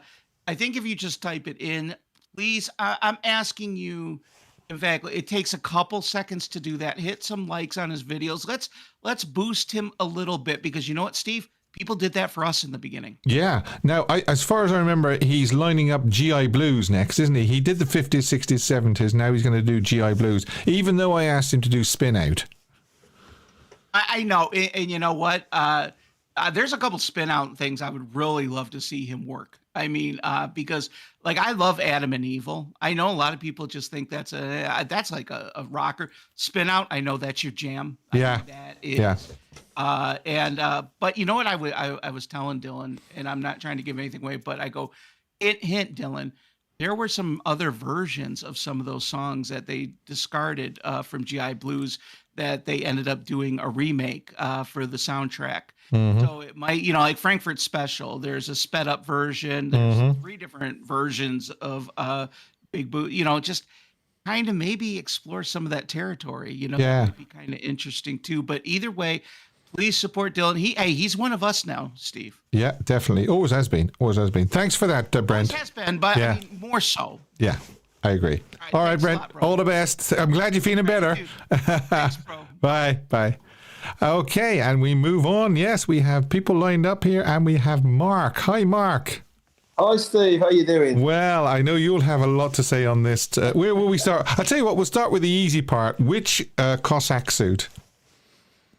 think if you just type it in, please. I'm asking you. In fact, it takes a couple seconds to do that. Hit some likes on his videos. Let's boost him a little bit, because you know what, Steve? People did that for us in the beginning. Yeah. Now, as far as I remember, he's lining up GI Blues next, isn't he? He did the 50s, 60s, 70s. Now he's going to do GI Blues, even though I asked him to do Spin Out. I know. And you know what? There's a couple Spin Out things I would really love to see him work. I mean, because like I love Adam and Evil. I know a lot of people just think that's like a rocker. Spin Out, I know that's your jam. Yeah. That is. Yeah. But you know what I was telling Dylan, and I'm not trying to give anything away, but I go, hint, Dylan, there were some other versions of some of those songs that they discarded from GI Blues that they ended up doing a remake for the soundtrack. Mm-hmm. So it might, like Frankfurt Special, there's a sped up version. There's 3 different versions of Big Boo, just kind of maybe explore some of that territory, that would be kind of interesting too. But either way, please support Dylan. He's one of us now, Steve. Yeah, definitely. Always has been. Thanks for that, Brent. Always has been, but I mean, more so. Yeah, I agree. All right, Brent. All the best. I'm glad you're feeling better. Thanks, bro. Bye. Okay, and we move on. Yes, we have people lined up here, and we have Mark. Hi, Mark. Hi, Steve. How you doing? Well, I know you'll have a lot to say on this. Where will we start? I'll tell you what, we'll start with the easy part. Which Cossack suit?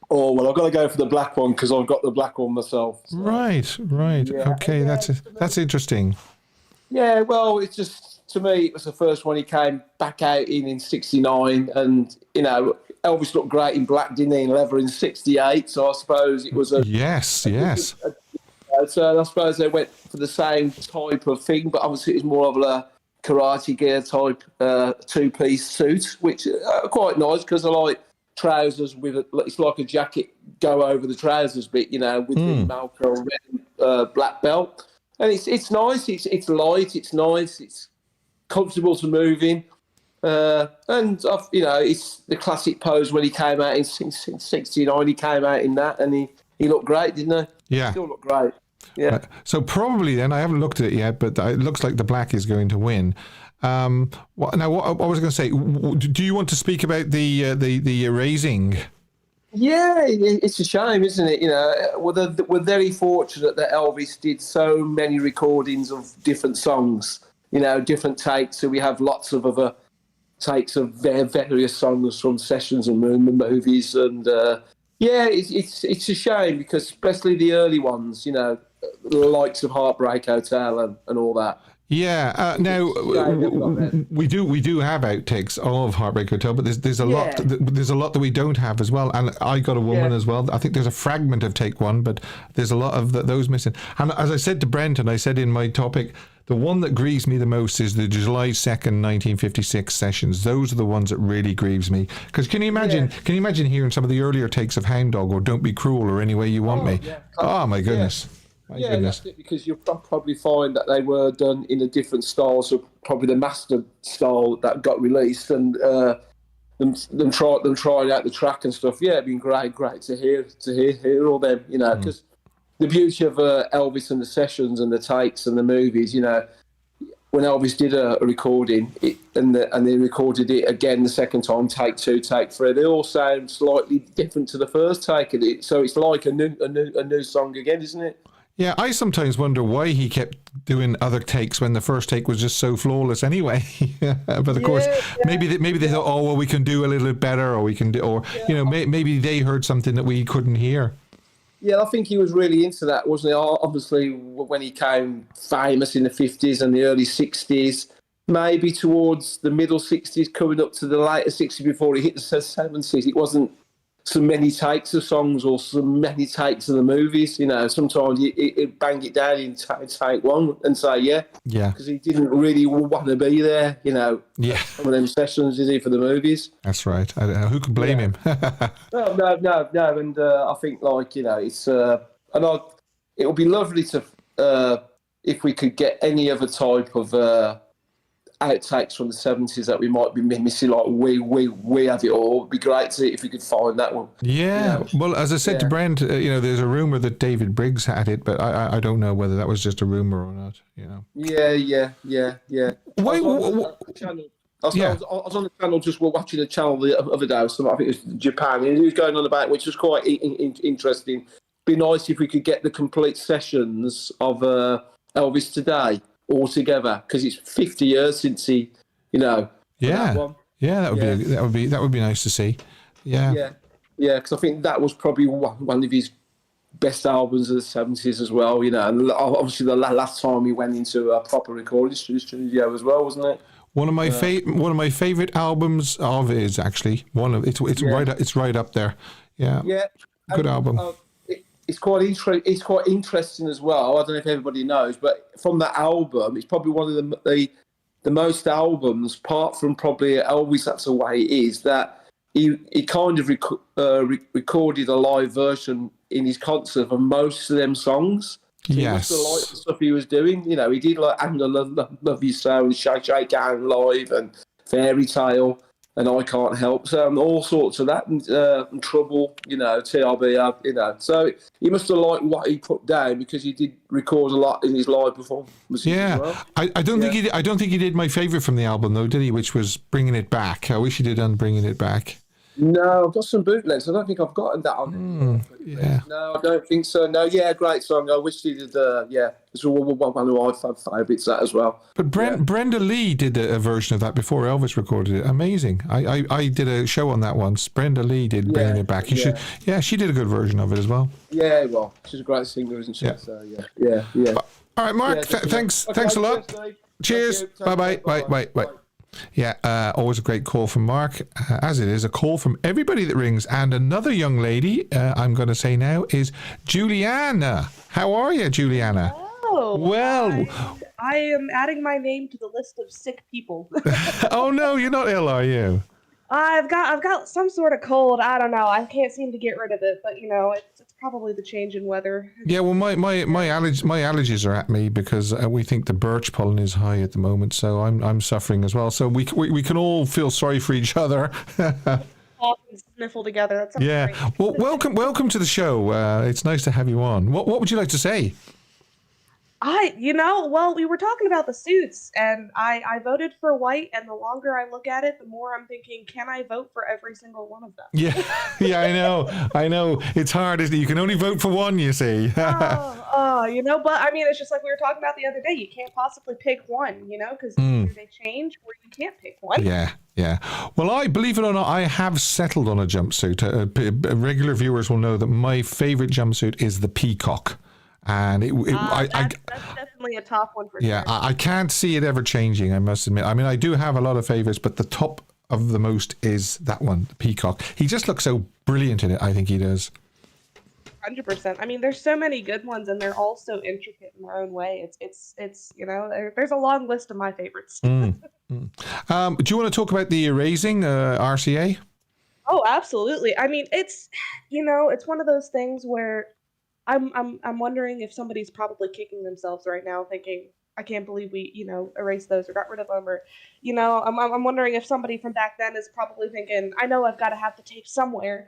Oh, well, I've got to go for the black one because I've got the black one myself. So. Right. Yeah. Okay, that's interesting. Yeah, well, it's just, to me, it was the first one he came back out in 69, and, Elvis looked great in black, didn't he, in leather in 68, so I suppose it was a... Yes. So I suppose they went for the same type of thing, but obviously it was more of a Karate Gear type 2-piece suit, which are quite nice because I like trousers with it's like a jacket go over the trousers bit, with the Malcolm red black belt, and it's nice. It's light. It's nice. It's comfortable to move in. And it's the classic pose when he came out in 69. He came out in that, and he looked great, didn't he? Yeah. Still looked great. Yeah. So probably then, I haven't looked at it yet, but it looks like the black is going to win. What I was going to say, do you want to speak about the erasing? Yeah, it's a shame, isn't it? We're very fortunate that Elvis did so many recordings of different songs, different takes. So we have lots of other takes of various songs from sessions and movies. And it's a shame because especially the early ones, the likes of Heartbreak Hotel and all that. Yeah. Now we do have outtakes of Heartbreak Hotel, but there's a lot that we don't have as well. And I Got a Woman as well. I think there's a fragment of take one, but there's a lot of those missing. And as I said to Brent, and I said in my topic, the one that grieves me the most is the July 2nd, 1956 sessions. Those are the ones that really grieves me. Because can you imagine hearing some of the earlier takes of Hound Dog or Don't Be Cruel or Any Way You Want Me? Yeah. Oh my goodness. My goodness. That's it, because you'll probably find that they were done in a different style, so probably the master style that got released, and them trying out the track and stuff. Yeah, it'd been great to hear all them, because the beauty of Elvis and the sessions and the takes and the movies, when Elvis did a recording and they recorded it again the second time, take 2, take 3, they all sound slightly different to the first take of it. So it's like a new song again, isn't it? Yeah, I sometimes wonder why he kept doing other takes when the first take was just so flawless anyway. But of course, maybe they thought, oh well, we can do a little bit better, or we can do, or maybe they heard something that we couldn't hear. Yeah, I think he was really into that, wasn't he? Obviously, when he became famous in the 50s and the early 60s, maybe towards the middle 60s, coming up to the later 60s before he hit the 70s, it wasn't so many takes of songs or so many takes of the movies. Sometimes he'd bang it down in take one and say, yeah. Because he didn't really want to be there, some of them sessions, did he, for the movies? That's right. Who can blame him? No. And I think, it's... it would be lovely to, if we could get any other type of... outtakes from the 70s that we might be missing, like we have it all. It'd be great if we could find that one. Yeah, well, as I said to Brent, there's a rumour that David Briggs had it, but I don't know whether that was just a rumour or not. Yeah. Why? I was on the channel just watching a channel the other day. I think it was Japan, and he was going on about, which was quite interesting. Be nice if we could get the complete sessions of Elvis today all together, because it's 50 years since he, that would be nice to see. Yeah, because I think that was probably one of his best albums of the 70s as well. And obviously the last time he went into a proper recording studio as well, wasn't it? One of my favorite albums of his, actually. It's right up there. Yeah. Good album. It's quite interesting as well. I don't know if everybody knows, but from that album, it's probably one of the most albums, apart from probably Elvis, That's the Way It Is, that he kind of recorded a live version in his concert of most of them songs. So he must have liked the stuff he was doing. He did like And I Love You So, and Shake Hand Live, and Fairy Tale, and I Can't Help, so all sorts of that, and Trouble, TRB, So he must have liked what he put down, because he did record a lot in his live performances as well. I don't think he did my favourite from the album though, did he? Which was Bringing It Back. I wish he did on Bringing It Back. No, I've got some bootlegs. I don't think I've gotten that on. No, I don't think so. No, great song. I wish he did. It's one of my favourites, that as well. But Brenda Lee did a version of that before Elvis recorded it. Amazing. I did a show on that once. Brenda Lee did Bringing It Back. She did a good version of it as well. Yeah, well, she's a great singer, isn't she? Yeah. So yeah. All right, Mark. Thanks a lot. Cheers. Bye. Yeah, always a great call from Mark, as it is a call from everybody that rings. And another young lady, I'm going to say now, is Juliana. How are you, Juliana? Oh, well, I am adding my name to the list of sick people. Oh no, you're not ill, are you? I've got some sort of cold. I don't know. I can't seem to get rid of it, but it's probably the change in weather. Yeah, well, my allergies are at me because we think the birch pollen is high at the moment, so I'm suffering as well. So we can all feel sorry for each other. Cough and sniffle together. That sounds Yeah. great. Well, welcome to the show. It's nice to have you on. What would you like to say? Well, we were talking about the suits, and I voted for white, and the longer I look at it, the more I'm thinking, can I vote for every single one of them? Yeah, yeah, I know. It's hard, isn't it? You can only vote for one, you see. But I mean, it's just like we were talking about the other day. You can't possibly pick one, because either they change or you can't pick one. Yeah. Well, believe it or not, I have settled on a jumpsuit. Regular viewers will know that my favorite jumpsuit is the peacock. And that's definitely a top one for sure. I can't see it ever changing, I must admit. I mean, I do have a lot of favorites, but the top of the most is that one, the peacock. He just looks so brilliant in it, I think he does. 100%. I mean, there's so many good ones, and they're all so intricate in their own way. It's there's a long list of my favorites. Do you want to talk about the erasing, R.C.A.? Oh, absolutely. I mean, it's one of those things where I'm wondering if somebody's probably kicking themselves right now, thinking, I can't believe we, erased those or got rid of them, or, I'm wondering if somebody from back then is probably thinking, I know I've got to have the tape somewhere.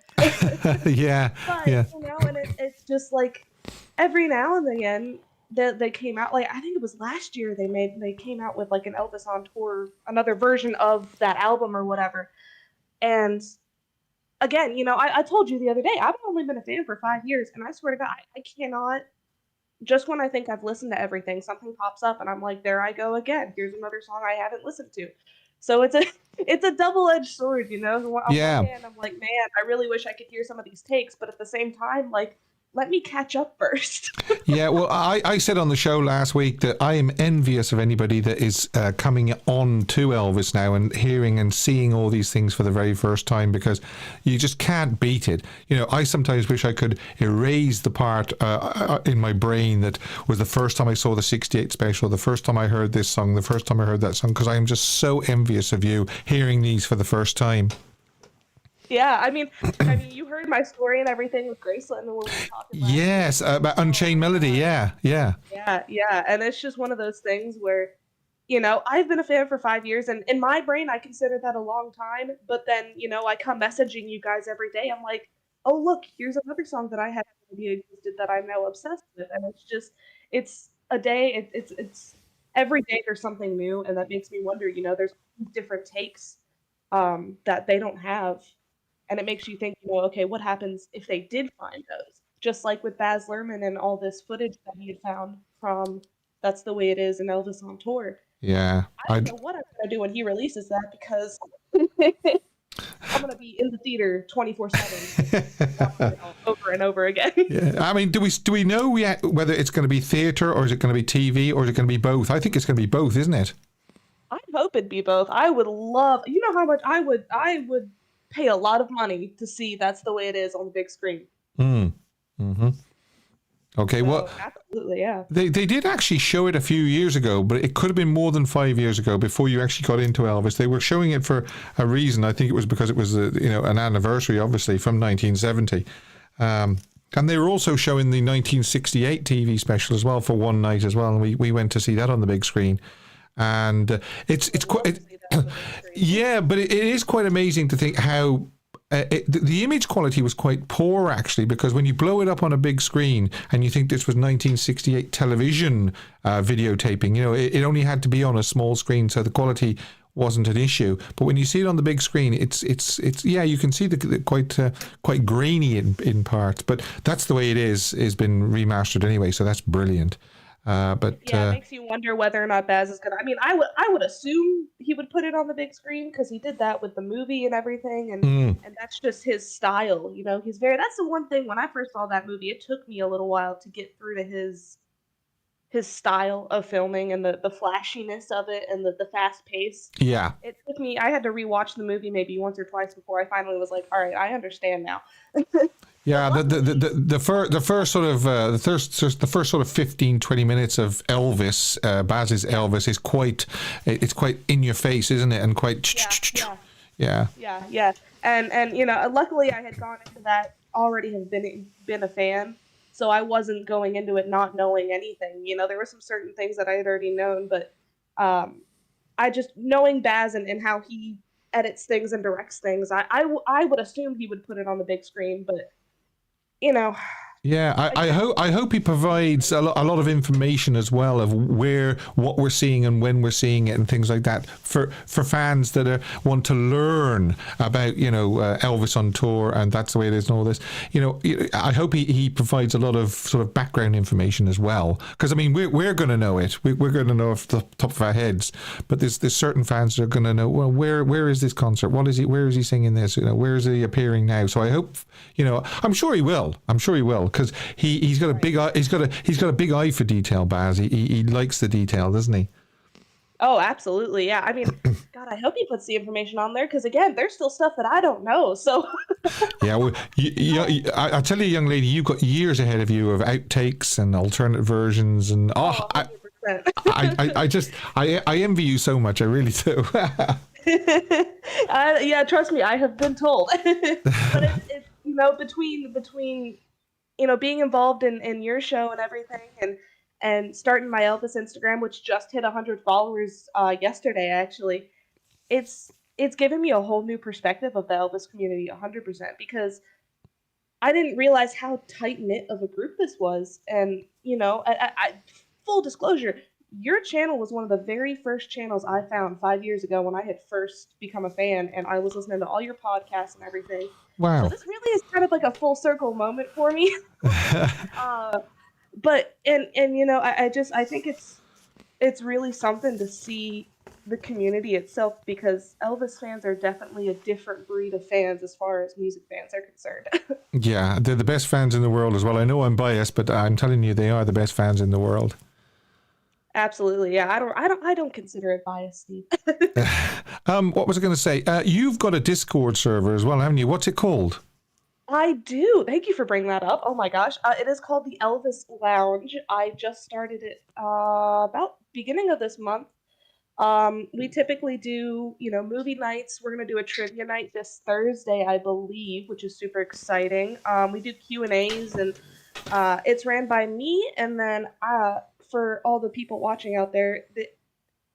Yeah. But, and it's just like every now and again they came out, like, I think it was last year they came out with like an Elvis on tour, another version of that album or whatever. And again, I told you the other day, I've only been a fan for 5 years, and I swear to God, I cannot, just when I think I've listened to everything, something pops up, and I'm like, there I go again. Here's another song I haven't listened to. So it's a double-edged sword, On one hand, I'm like, man, I really wish I could hear some of these takes, but at the same time, like, let me catch up first. Yeah, well, I said on the show last week that I am envious of anybody that is coming on to Elvis now and hearing and seeing all these things for the very first time, because you just can't beat it. I sometimes wish I could erase the part in my brain that was the first time I saw the 68 special, the first time I heard this song, the first time I heard that song, because I am just so envious of you hearing these for the first time. Yeah, I mean, you heard my story and everything with Graceland when we were talking about Yes, about Unchained Melody, yeah. Yeah, and it's just one of those things where, I've been a fan for 5 years, and in my brain, I consider that a long time, but then, I come messaging you guys every day, I'm like, oh, look, here's another song that I had no idea existed that I'm now obsessed with, and it's a day, it's every day there's something new, and that makes me wonder, there's different takes that they don't have. And it makes you think, okay, what happens if they did find those? Just like with Baz Luhrmann and all this footage that he had found from That's the Way It Is and Elvis on Tour. Yeah. I don't know what I'm going to do when he releases that, because I'm going to be in the theater 24/7 over and over again. Yeah. I mean, do we know yet whether it's going to be theater or is it going to be TV or is it going to be both? I think it's going to be both, isn't it? I hope it'd be both. I would love, how much I would pay a lot of money to see That's the Way It Is on the big screen. Mm-hmm. Okay, well, absolutely, yeah. They did actually show it a few years ago, but it could have been more than 5 years ago before you actually got into Elvis. They were showing it for a reason. I think it was because it was an anniversary, obviously, from 1970. And they were also showing the 1968 TV special as well for one night as well, and we went to see that on the big screen. And it's quite yeah, but it is quite amazing to think how the image quality was quite poor, actually, because when you blow it up on a big screen and you think this was 1968 television videotaping, it only had to be on a small screen, so the quality wasn't an issue. But when you see it on the big screen, it's yeah, you can see the quite grainy in parts. But that's the way it is. It's been remastered anyway, so that's brilliant. But it makes you wonder whether or not Baz is gonna. I mean, I would assume he would put it on the big screen because he did that with the movie and everything, and that's just his style. He's very. That's the one thing. When I first saw that movie, it took me a little while to get through to his style of filming and the flashiness of it and the fast pace. Yeah, it took me. I had to rewatch the movie maybe once or twice before I finally was like, all right, I understand now. Yeah, the first sort of 15-20 minutes of Elvis, Baz's Elvis is quite in your face, isn't it? And quite yeah. And luckily I had gone into that already have been a fan, so I wasn't going into it not knowing anything. You know, there were some certain things that I had already known, but I just knowing Baz and how he edits things and directs things, I would assume he would put it on the big screen, but you know. Yeah, I hope he provides a lot of information as well of what we're seeing and when we're seeing it and things like that for fans that want to learn about Elvis on tour and that's the way it is and all this. I hope he provides a lot of sort of background information as well, because I mean we're going to know it. We're going to know off the top of our heads, but there's certain fans that are going to know, well, where is this concert? What is he? Where is he singing this? Where is he appearing now? So I hope I'm sure he will. Because he's got a big eye. He's got a big eye for detail, Baz. He likes the detail, doesn't he? Oh, absolutely. Yeah. I mean, God, I hope he puts the information on there because again, there's still stuff that I don't know. So. Yeah, well, I tell you, young lady, you've got years ahead of you of outtakes and alternate versions, and I envy you so much. I really do. Yeah, trust me, I have been told. But it's between being involved in your show and everything, and starting my Elvis Instagram, which just hit 100 followers yesterday, actually, it's given me a whole new perspective of the Elvis community, 100%, because I didn't realize how tight-knit of a group this was. And, I full disclosure, your channel was one of the very first channels I found 5 years ago when I had first become a fan, and I was listening to all your podcasts and everything. Wow. So this really is kind of like a full circle moment for me. But I think it's really something to see the community itself, because Elvis fans are definitely a different breed of fans as far as music fans are concerned. Yeah, they're the best fans in the world as well. I know I'm biased, but I'm telling you, they are the best fans in the world. Absolutely, yeah. I don't consider it biased, Steve. What was I going to say? You've got a Discord server as well, haven't you? What's it called? I do. Thank you for bringing that up. Oh my gosh, it is called the Elvis Lounge. I just started it about beginning of this month. We typically do, movie nights. We're gonna do a trivia night this Thursday, I believe, which is super exciting. We do Q&As, and it's ran by me, and then for all the people watching out there,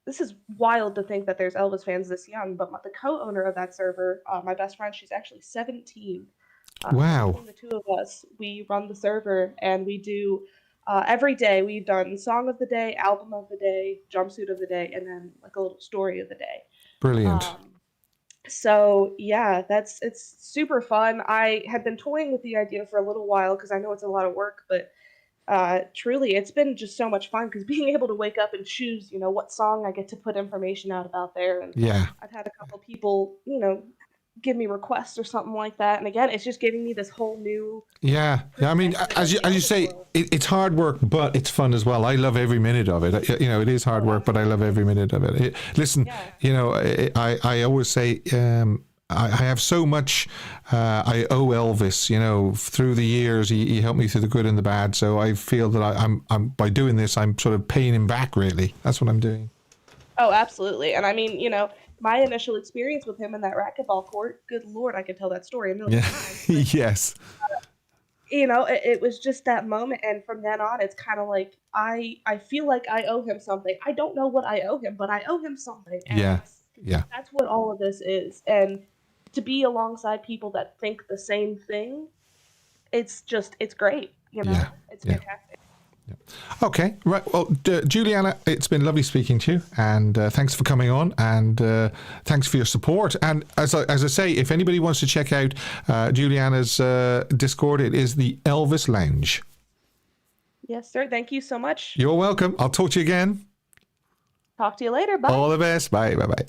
this is wild to think that there's Elvis fans this young, but the co-owner of that server, my best friend, she's actually 17. Wow. Between the two of us, we run the server, and we do every day. We've done Song of the Day, Album of the Day, Jumpsuit of the Day, and then like a little Story of the Day. Brilliant. So yeah, it's super fun. I had been toying with the idea for a little while because I know it's a lot of work, but truly, it's been just so much fun because being able to wake up and choose, what song I get to put information out about there. And yeah, I've had a couple people, give me requests or something like that. And again, it's just giving me this whole new. Yeah. I mean, as you say, it's hard work, but it's fun as well. I love every minute of it. It is hard work, but I love every minute of it. Listen, I always say, I have so much I owe Elvis, through the years. He helped me through the good and the bad. So I feel that I'm by doing this, I'm sort of paying him back, really. That's what I'm doing. Oh, absolutely. And I mean, my initial experience with him in that racquetball court, good Lord, I could tell that story a million times. But, yes. It was just that moment. And from then on, it's kind of like, I feel like I owe him something. I don't know what I owe him, but I owe him something. And that's what all of this is. And to be alongside people that think the same thing, it's great. It's fantastic. Yeah. Okay, right. Well, Juliana, it's been lovely speaking to you, and thanks for coming on, and thanks for your support. And as I say, if anybody wants to check out Juliana's Discord, it is the Elvis Lounge. Yes, sir. Thank you so much. You're welcome. I'll talk to you again. Talk to you later. Bye. All the best. Bye. Bye.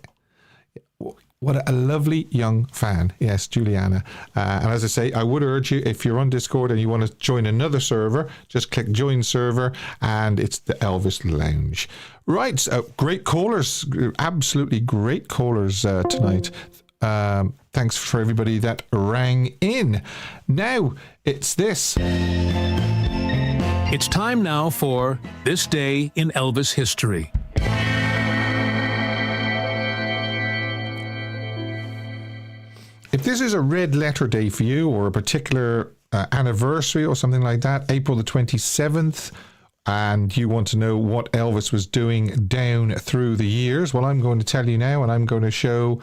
What a lovely young fan. Yes, Juliana. And as I say, I would urge you, if you're on Discord and you want to join another server, just click join server, and it's the Elvis Lounge. Right. So great callers. Absolutely great callers tonight. Thanks for everybody that rang in. Now, it's this. It's time now for This Day in Elvis History. If this is a red letter day for you, or a particular anniversary or something like that, April the 27th, and you want to know what Elvis was doing down through the years, well, I'm going to tell you now, and I'm going to show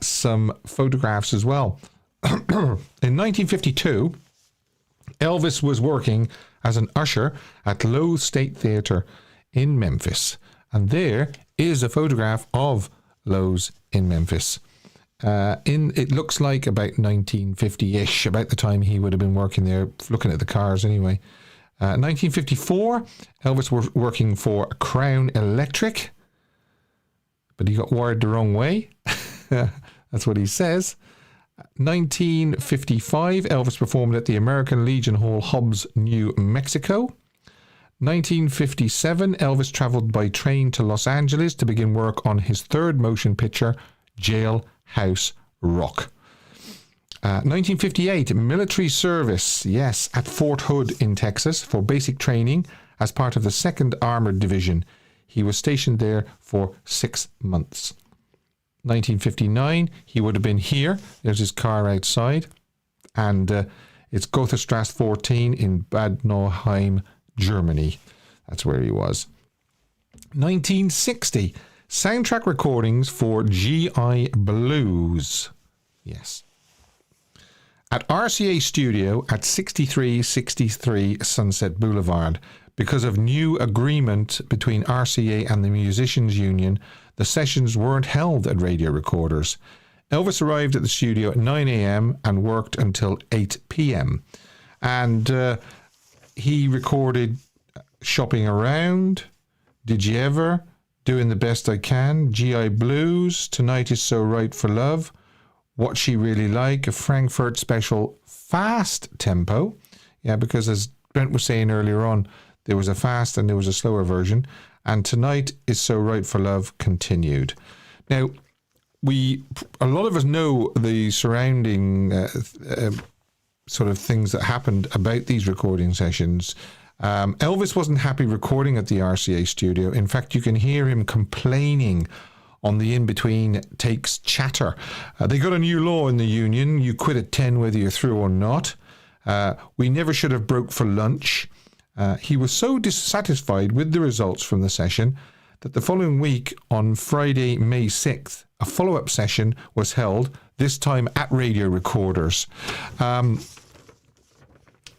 some photographs as well. In 1952, Elvis was working as an usher at Lowe State Theatre in Memphis. And there is a photograph of Lowe's in Memphis. It looks like about 1950-ish, about the time he would have been working there, looking at the cars anyway. 1954, Elvis was working for Crown Electric, but he got wired the wrong way. That's what he says. 1955, Elvis performed at the American Legion Hall, Hobbs, New Mexico. 1957, Elvis traveled by train to Los Angeles to begin work on his third motion picture, Jailhouse Rock. 1958, military service, yes, at Fort Hood in Texas for basic training as part of the 2nd Armored Division. He was stationed there for 6 months. 1959, he would have been here. There's his car outside. And it's Gothastrasse 14 in Bad Nauheim, Germany. That's where he was. 1960, soundtrack recordings for G.I. Blues. Yes. At R.C.A. studio at 6363 Sunset Boulevard. Because of new agreement between R.C.A. and the Musicians Union, the sessions weren't held at Radio Recorders. Elvis arrived at the studio at 9 a.m. and worked until 8 p.m. And he recorded Shopping Around, Did You Ever, Doing the Best I Can, G.I. Blues, Tonight Is So Right for Love, What She Really Like, a Frankfurt special fast tempo. Yeah, because as Brent was saying earlier on, there was a fast and there was a slower version. And Tonight Is So Right for Love continued. Now, a lot of us know the surrounding sort of things that happened about these recording sessions. Elvis wasn't happy recording at the R.C.A. studio. In fact, you can hear him complaining on the in-between takes chatter. They got a new law in the union. You quit at 10 whether you're through or not. We never should have broke for lunch. He was so dissatisfied with the results from the session that the following week, on Friday, May 6th, a follow-up session was held, this time at Radio Recorders.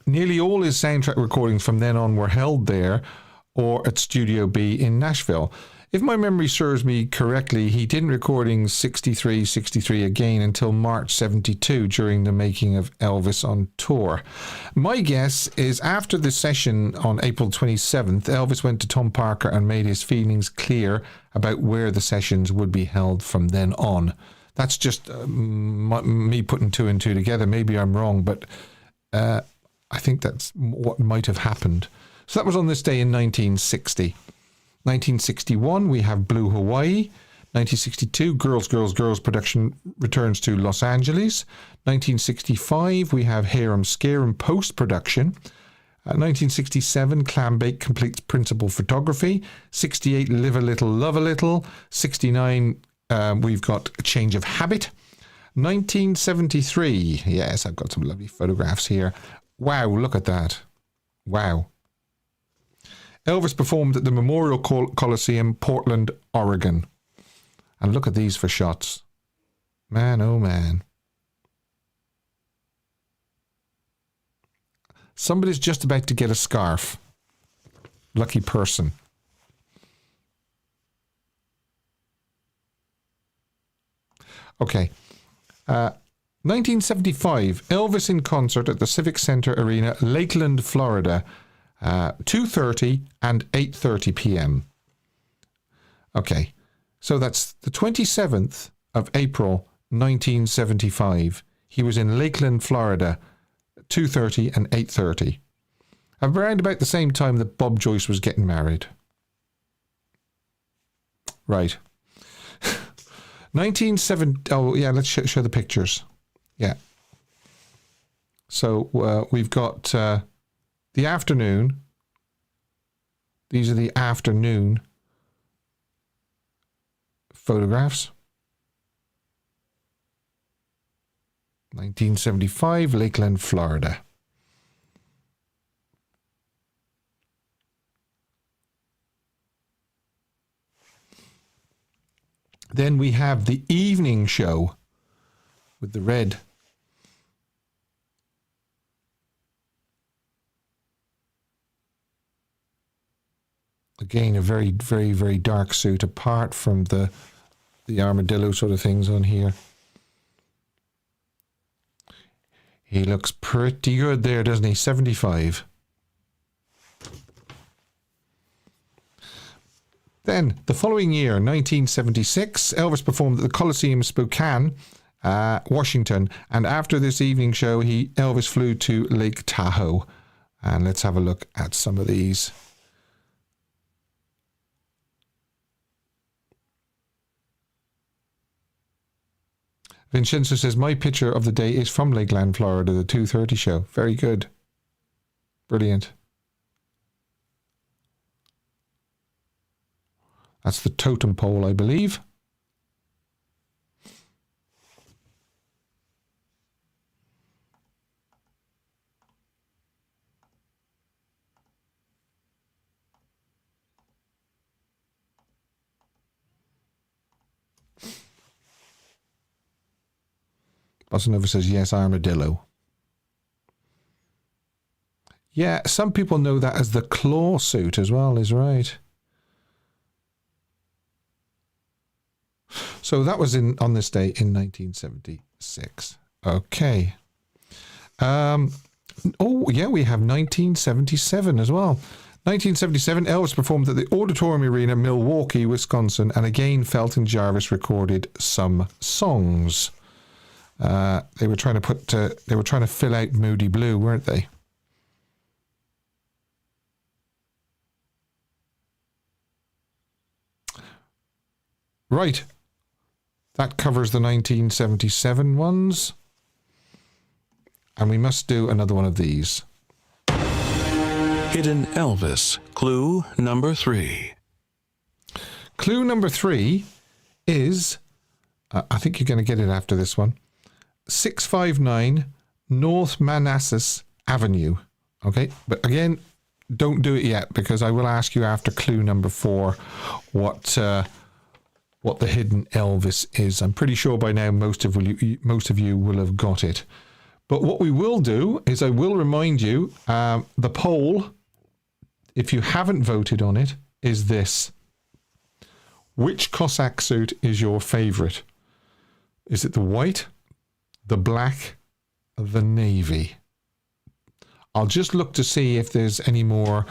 Nearly all his soundtrack recordings from then on were held there or at Studio B in Nashville. If my memory serves me correctly, he didn't recording 63 again until March 72 during the making of Elvis on Tour. My guess is after the session on April 27th, Elvis went to Tom Parker and made his feelings clear about where the sessions would be held from then on. That's just me putting two and two together. Maybe I'm wrong, but I think that's what might have happened. So that was on this day in 1960. 1961, we have Blue Hawaii. 1962, Girls, Girls, Girls production returns to Los Angeles. 1965, we have Harem Scarum post-production. 1967, Clambake completes principal photography. 68, Live a Little, Love a Little. 69, we've got A Change of Habit. 1973, yes, I've got some lovely photographs here. Wow, look at that. Wow. Elvis performed at the Memorial Coliseum, Portland, Oregon. And look at these for shots. Man, oh man. Somebody's just about to get a scarf. Lucky person. Okay. 1975, Elvis in concert at the Civic Center Arena, Lakeland, Florida. 2:30 and 8:30 p.m. Okay, so that's the 27th of April 1975. He was in Lakeland, Florida, 2:30 and 8:30. Around about the same time that Bob Joyce was getting married. Right. 1970. Oh yeah, let's show the pictures. Yeah. So we've got. The afternoon, these are the afternoon photographs. 1975, Lakeland, Florida. Then we have the evening show with the red. Again, a very, very, very dark suit, apart from the armadillo sort of things on here. He looks pretty good there, doesn't he? 75. Then, the following year, 1976, Elvis performed at the Coliseum Spokane, Washington. And after this evening show, Elvis flew to Lake Tahoe. And let's have a look at some of these. Vincenzo says, my picture of the day is from Lakeland, Florida, the 2:30 show. Very good. Brilliant. That's the totem pole, I believe. Bossanova says, yes, armadillo. Yeah, some people know that as the claw suit as well, is right. So that was on this day in 1976. Okay. Oh, yeah, we have 1977 as well. 1977, Elvis performed at the Auditorium Arena, Milwaukee, Wisconsin, and again, Felton Jarvis recorded some songs. They were trying to fill out Moody Blue, weren't they? Right. That covers the 1977 ones. And we must do another one of these. Hidden Elvis, clue number 3. Clue number 3 is, I think you're going to get it after this one, 659 North Manassas Avenue. Okay, but again, don't do it yet, because I will ask you after clue number 4 what the hidden Elvis is. I'm pretty sure by now most of you will have got it. But what we will do is I will remind you, the poll, if you haven't voted on it, is this. Which Cossack suit is your favourite? Is it the white, the black, the navy? I'll just look to see if there's any more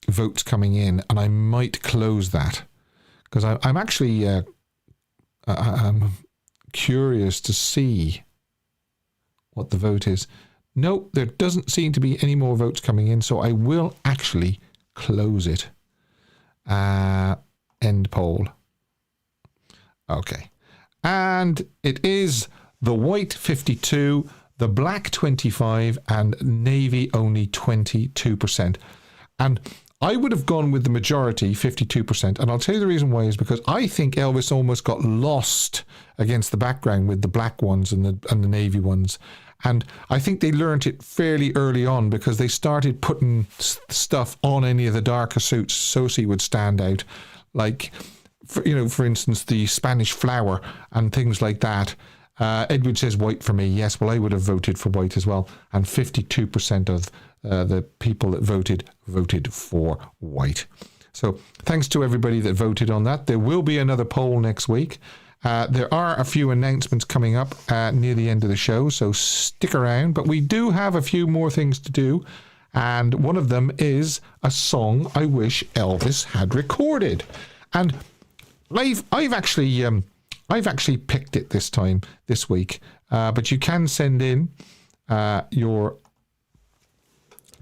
votes coming in, and I might close that, because I'm actually I'm curious to see what the vote is. No, there doesn't seem to be any more votes coming in, so I will actually close it. End poll. Okay. And it is the white 52, the black 25, and navy only 22%. And I would have gone with the majority, 52%. And I'll tell you the reason why is because I think Elvis almost got lost against the background with the black ones and the navy ones. And I think they learnt it fairly early on, because they started putting stuff on any of the darker suits so he would stand out. Like, for instance, the Spanish flower and things like that. Edward says white for me. Yes, well, I would have voted for white as well. And 52% of the people that voted for white. So thanks to everybody that voted on that. There will be another poll next week. There are a few announcements coming up near the end of the show, so stick around. But we do have a few more things to do, and one of them is a song I wish Elvis had recorded. And I've actually picked it this week, but you can send in your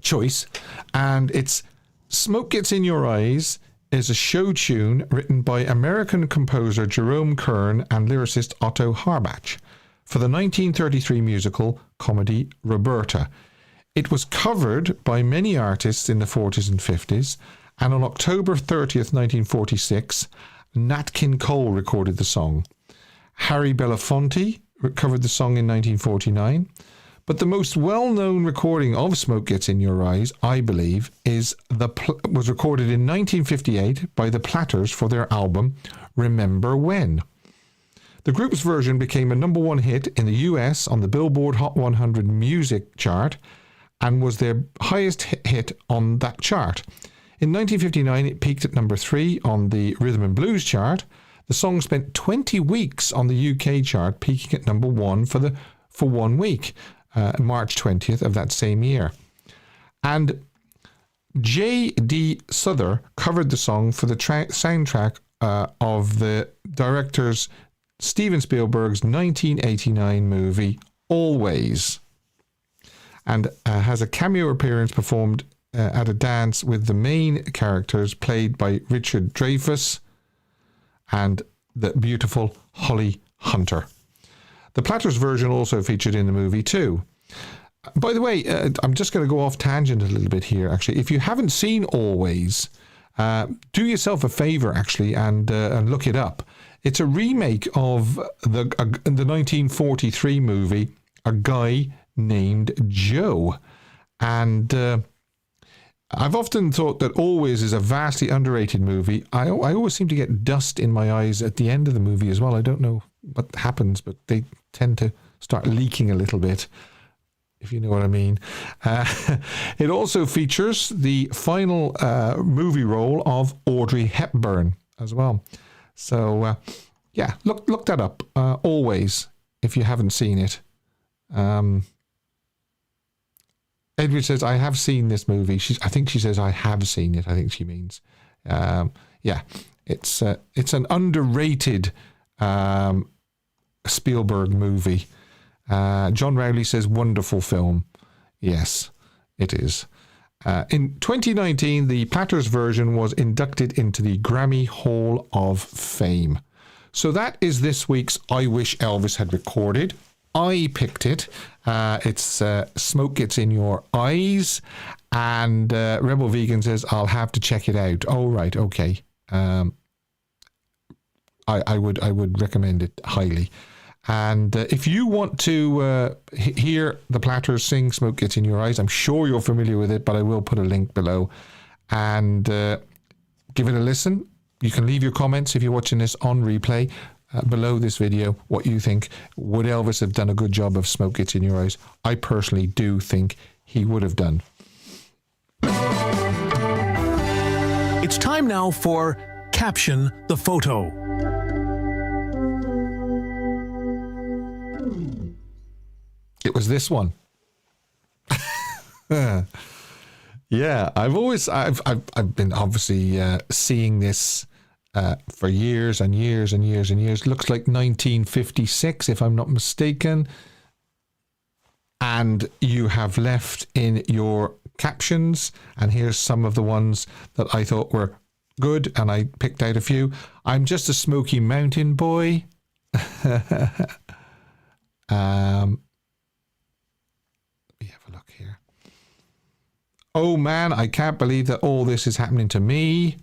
choice, and it's "Smoke Gets in Your Eyes" is a show tune written by American composer Jerome Kern and lyricist Otto Harbach for the 1933 musical comedy Roberta. It was covered by many artists in the 40s and 50s, and on October 30th, 1946, Nat King Cole recorded the song. Harry Belafonte covered the song in 1949. But the most well-known recording of Smoke Gets in Your Eyes, I believe, was recorded in 1958 by the Platters for their album Remember When. The group's version became a number one hit in the US on the Billboard Hot 100 music chart and was their highest hit on that chart. In 1959, it peaked at number 3 on the Rhythm and Blues chart. The song spent 20 weeks on the UK chart, peaking at number 1 for 1 week. March 20th of that same year. And J.D. Souther covered the song for the soundtrack of the director's Steven Spielberg's 1989 movie Always, and has a cameo appearance performed at a dance with the main characters played by Richard Dreyfuss and the beautiful Holly Hunter. The Platters version also featured in the movie too. By the way, I'm just going to go off tangent a little bit here, actually. If you haven't seen Always, do yourself a favour, actually, and look it up. It's a remake of the 1943 movie, A Guy Named Joe. And I've often thought that Always is a vastly underrated movie. I always seem to get dust in my eyes at the end of the movie as well. I don't know what happens, but they tend to start leaking a little bit, if you know what I mean. It also features the final movie role of Audrey Hepburn as well. So, yeah, look that up. Always, if you haven't seen it. Edward says, I have seen this movie. I think she says, I have seen it. I think she means. Yeah, it's an underrated Spielberg movie. John Rowley says, wonderful film. Yes, it is. In 2019, the Platters version was inducted into the Grammy Hall of Fame. So that is this week's I Wish Elvis Had Recorded. I picked it. It's Smoke Gets in Your Eyes. And Rebel Vegan says, I'll have to check it out. Oh, right, okay. I would recommend it highly. And if you want to hear the Platters sing Smoke Gets in Your Eyes, I'm sure you're familiar with it, but I will put a link below. And give it a listen. You can leave your comments if you're watching this on replay below this video, what you think. Would Elvis have done a good job of Smoke Gets in Your Eyes? I personally do think he would have done. It's time now for Caption the Photo. It was this one. Yeah, I've been obviously seeing this for years and years and years and years. Looks like 1956, if I'm not mistaken. And you have left in your captions, and here's some of the ones that I thought were good, and I picked out a few. I'm just a Smoky Mountain boy. Oh man, I can't believe that all this is happening to me.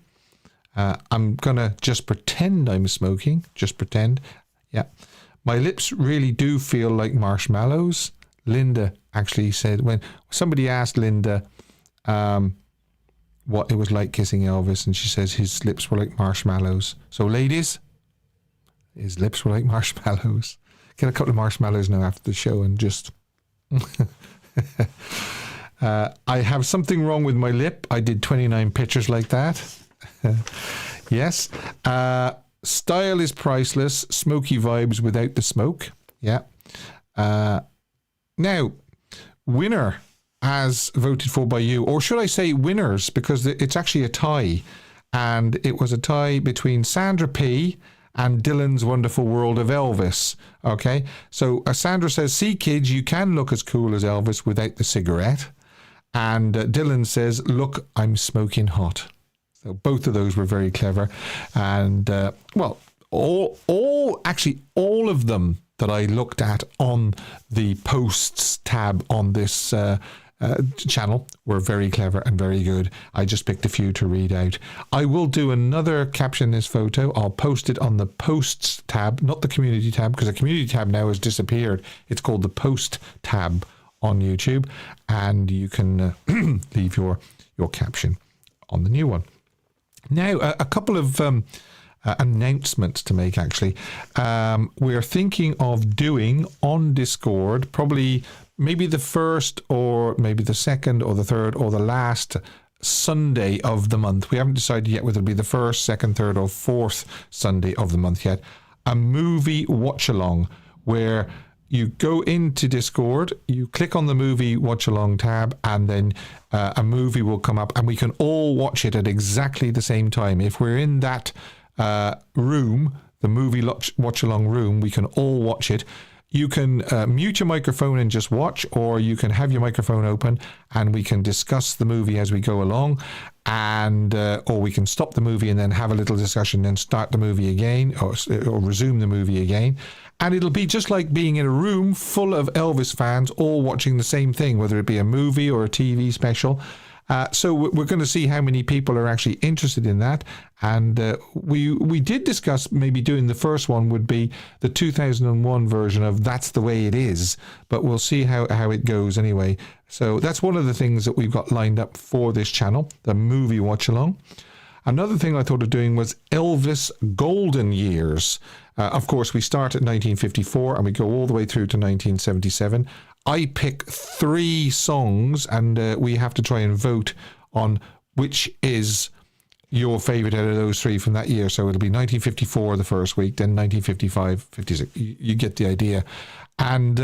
I'm gonna just pretend I'm smoking. Just pretend. Yeah. My lips really do feel like marshmallows. Linda actually said, when somebody asked Linda what it was like kissing Elvis, and she says his lips were like marshmallows. So ladies, his lips were like marshmallows. Get a couple of marshmallows now after the show and just... I have something wrong with my lip. I did 29 pictures like that. Yes. Style is priceless. Smoky vibes without the smoke. Yeah. Now, winner as voted for by you, or should I say winners, because it's actually a tie. And it was a tie between Sandra P. and Dylan's Wonderful World of Elvis. Okay. So Sandra says, see kids, you can look as cool as Elvis without the cigarette. And Dylan says, look, I'm smoking hot. So both of those were very clever. And, well, all of them that I looked at on the posts tab on this channel were very clever and very good. I just picked a few to read out. I will do another caption this photo. I'll post it on the posts tab, not the community tab, because the community tab now has disappeared. It's called the post tab on YouTube, and you can leave your caption on the new one. Now, a couple of announcements to make, actually. We're thinking of doing on Discord probably maybe the first or maybe the second or the third or the last Sunday of the month. We haven't decided yet whether it'll be the first, second, third or fourth Sunday of the month yet. A movie watch along where you go into Discord, you click on the movie watch along tab, and then a movie will come up and we can all watch it at exactly the same time. If we're in that room, the movie watch along room, we can all watch it. You can mute your microphone and just watch, or you can have your microphone open and we can discuss the movie as we go along, and or we can stop the movie and then have a little discussion, then start the movie again, or resume the movie again. And it'll be just like being in a room full of Elvis fans all watching the same thing, whether it be a movie or a TV special. So we're going to see how many people are actually interested in that. And we did discuss maybe doing the first one would be the 2001 version of That's the Way It Is. But we'll see how it goes anyway. So that's one of the things that we've got lined up for this channel, the movie watch along. Another thing I thought of doing was Elvis Golden Years. Of course, we start at 1954 and we go all the way through to 1977. I pick 3 songs and we have to try and vote on which is your favourite out of those 3 from that year. So it'll be 1954 the first week, then 1955, 56. You get the idea. And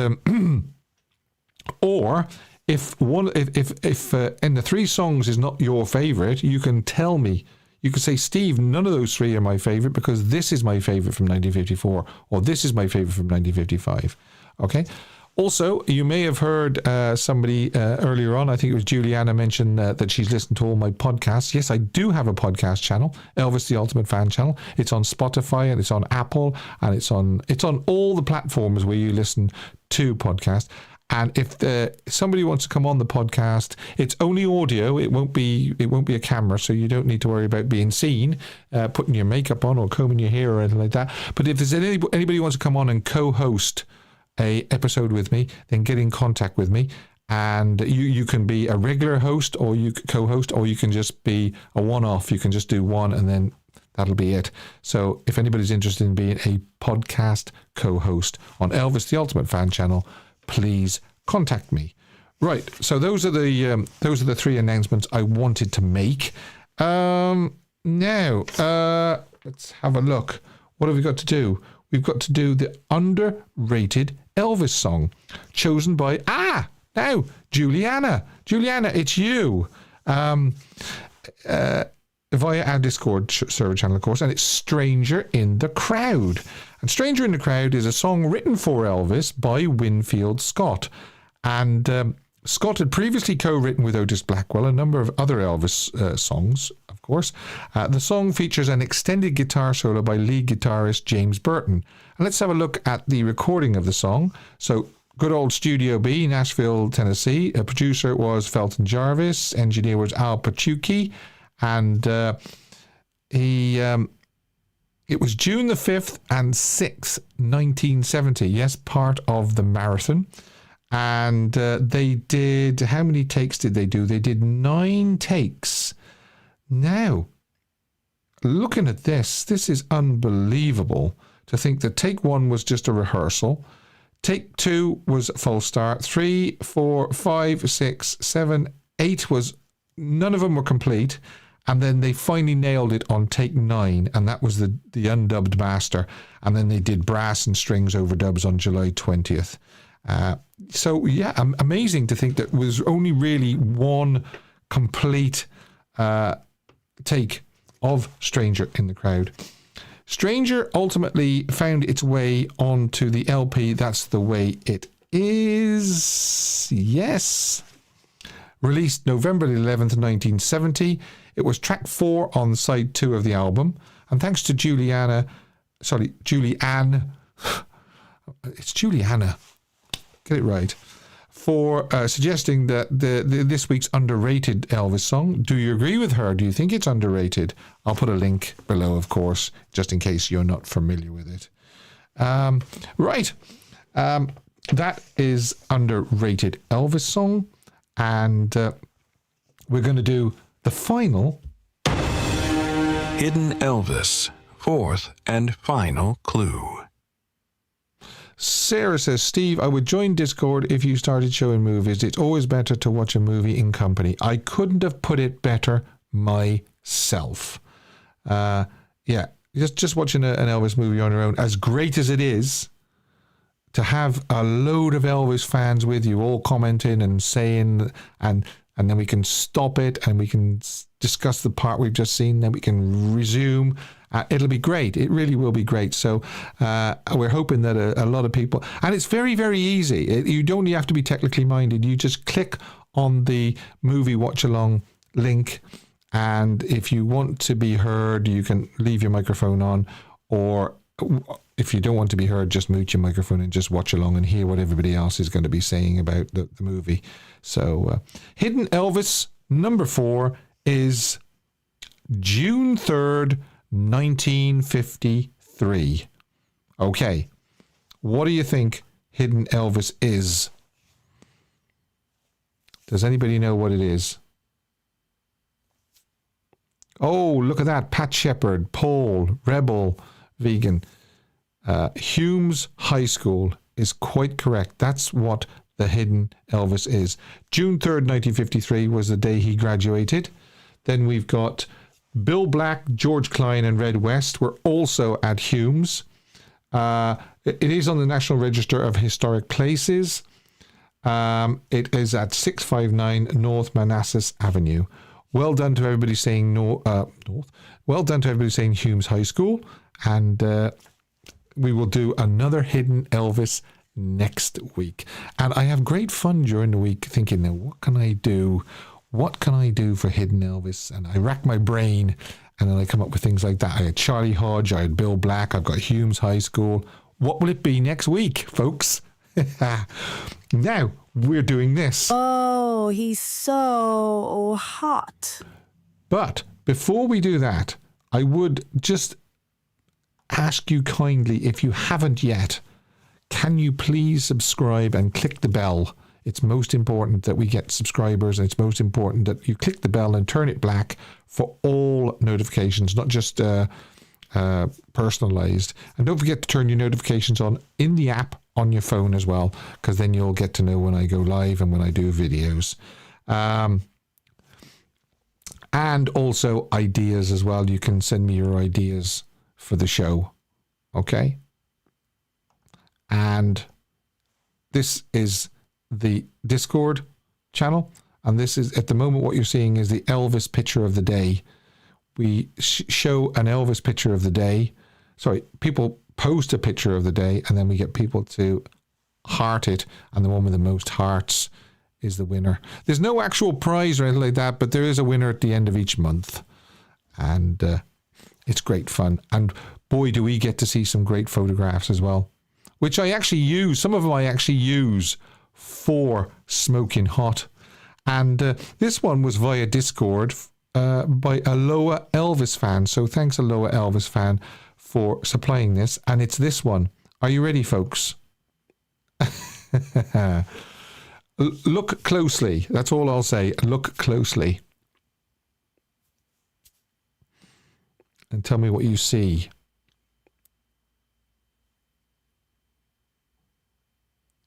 or if in the 3 songs is not your favourite, you can tell me. You could say, Steve, none of those 3 are my favourite because this is my favourite from 1954 or this is my favourite from 1955. Okay. Also, you may have heard somebody earlier on, I think it was Juliana, mentioned that she's listened to all my podcasts. Yes, I do have a podcast channel, Elvis the Ultimate Fan Channel. It's on Spotify and it's on Apple and it's on all the platforms where you listen to podcasts. And if somebody wants to come on the podcast, it's only audio. It won't be a camera, so you don't need to worry about being seen, putting your makeup on or combing your hair or anything like that. But if there's anybody who wants to come on and co-host a episode with me, then get in contact with me. And you can be a regular host, or you can co-host, or you can just be a one-off. You can just do one, and then that'll be it. So if anybody's interested in being a podcast co-host on Elvis the Ultimate Fan Channel, please contact me. Right, so those are the 3 announcements I wanted to make. Now, let's have a look. What have we got to do? We've got to do the underrated Elvis song, chosen by now Juliana. Juliana, it's you. Via our Discord server channel, of course, and it's Stranger in the Crowd. And Stranger in the Crowd is a song written for Elvis by Winfield Scott. And Scott had previously co-written with Otis Blackwell a number of other Elvis songs, of course. The song features an extended guitar solo by lead guitarist James Burton. And let's have a look at the recording of the song. So, good old Studio B, Nashville, Tennessee. A producer was Felton Jarvis. Engineer was Al Pachuki. And it was June the 5th and 6th, 1970. Yes, part of the marathon. And they did, how many takes did they do? They did 9 takes. Now, looking at this is unbelievable to think that take 1 was just a rehearsal. Take 2 was a false start. 3, 4, 5, 6, 7, 8 was, none of them were complete. And then they finally nailed it on take 9, and that was the undubbed master. And then they did brass and strings overdubs on July 20th. So, yeah, amazing to think that was only really 1 complete take of Stranger in the Crowd. Stranger ultimately found its way onto the LP, That's the Way It Is. Yes. Released November 11th, 1970. It was track 4 on side 2 of the album. And thanks to Julianne. It's Juliana. Get it right. For suggesting that this week's underrated Elvis song. Do you agree with her? Do you think it's underrated? I'll put a link below, of course, just in case you're not familiar with it. Right. that is underrated Elvis song. And we're going to do the final Hidden Elvis, fourth and final clue. Sarah says, Steve, I would join Discord if you started showing movies. It's always better to watch a movie in company. I couldn't have put it better myself. Yeah, just watching an Elvis movie on your own, as great as it is, to have a load of Elvis fans with you all commenting and saying, and then we can stop it and we can discuss the part we've just seen, then we can resume. It'll be great. It really will be great. So we're hoping that a lot of people, and it's very, very easy. You don't have to be technically minded. You just click on the movie watch along link, and if you want to be heard, you can leave your microphone on, or if you don't want to be heard, just mute your microphone and just watch along and hear what everybody else is going to be saying about the movie. So Hidden Elvis number 4 is June 3rd, 1953. Okay, what do you think Hidden Elvis is? Does anybody know what it is? Oh, look at that. Pat Shepard, Paul, Rebel, Vegan. Hume's High School is quite correct. That's what the Hidden Elvis is. June 3rd, 1953 was the day he graduated. Then we've got Bill Black, George Klein and Red West were also at Hume's. It is on the National Register of Historic Places. It is at 659 North Manassas Avenue. Well done to everybody saying North. Well done to everybody saying Hume's High School. And we will do another Hidden Elvis next week. And I have great fun during the week thinking, now, what can I do? What can I do for Hidden Elvis? And I rack my brain, and then I come up with things like that. I had Charlie Hodge, I had Bill Black, I've got Hume's High School. What will it be next week, folks? Now, we're doing this. Oh, he's so hot. But before we do that, I would just ask you kindly, if you haven't yet, can you please subscribe and click the bell? It's most important that we get subscribers, and it's most important that you click the bell and turn it black for all notifications, not just personalized. And don't forget to turn your notifications on in the app on your phone as well, because then you'll get to know when I go live and when I do videos. And also ideas as well. You can send me your ideas for the show. Okay? And this is the Discord channel, and this is, at the moment, what you're seeing is the Elvis picture of the day. We show an Elvis picture of the day. Sorry, people post a picture of the day, and then we get people to heart it, and the one with the most hearts is the winner. There's no actual prize or anything like that, but there is a winner at the end of each month, and it's great fun. And boy, do we get to see some great photographs as well, which I actually use. Some of them I actually use for Smoking Hot. And this one was via Discord by a Loa Elvis fan. So thanks, a Loa Elvis fan, for supplying this. And it's this one. Are you ready, folks? Look closely. That's all I'll say. Look closely. And tell me what you see.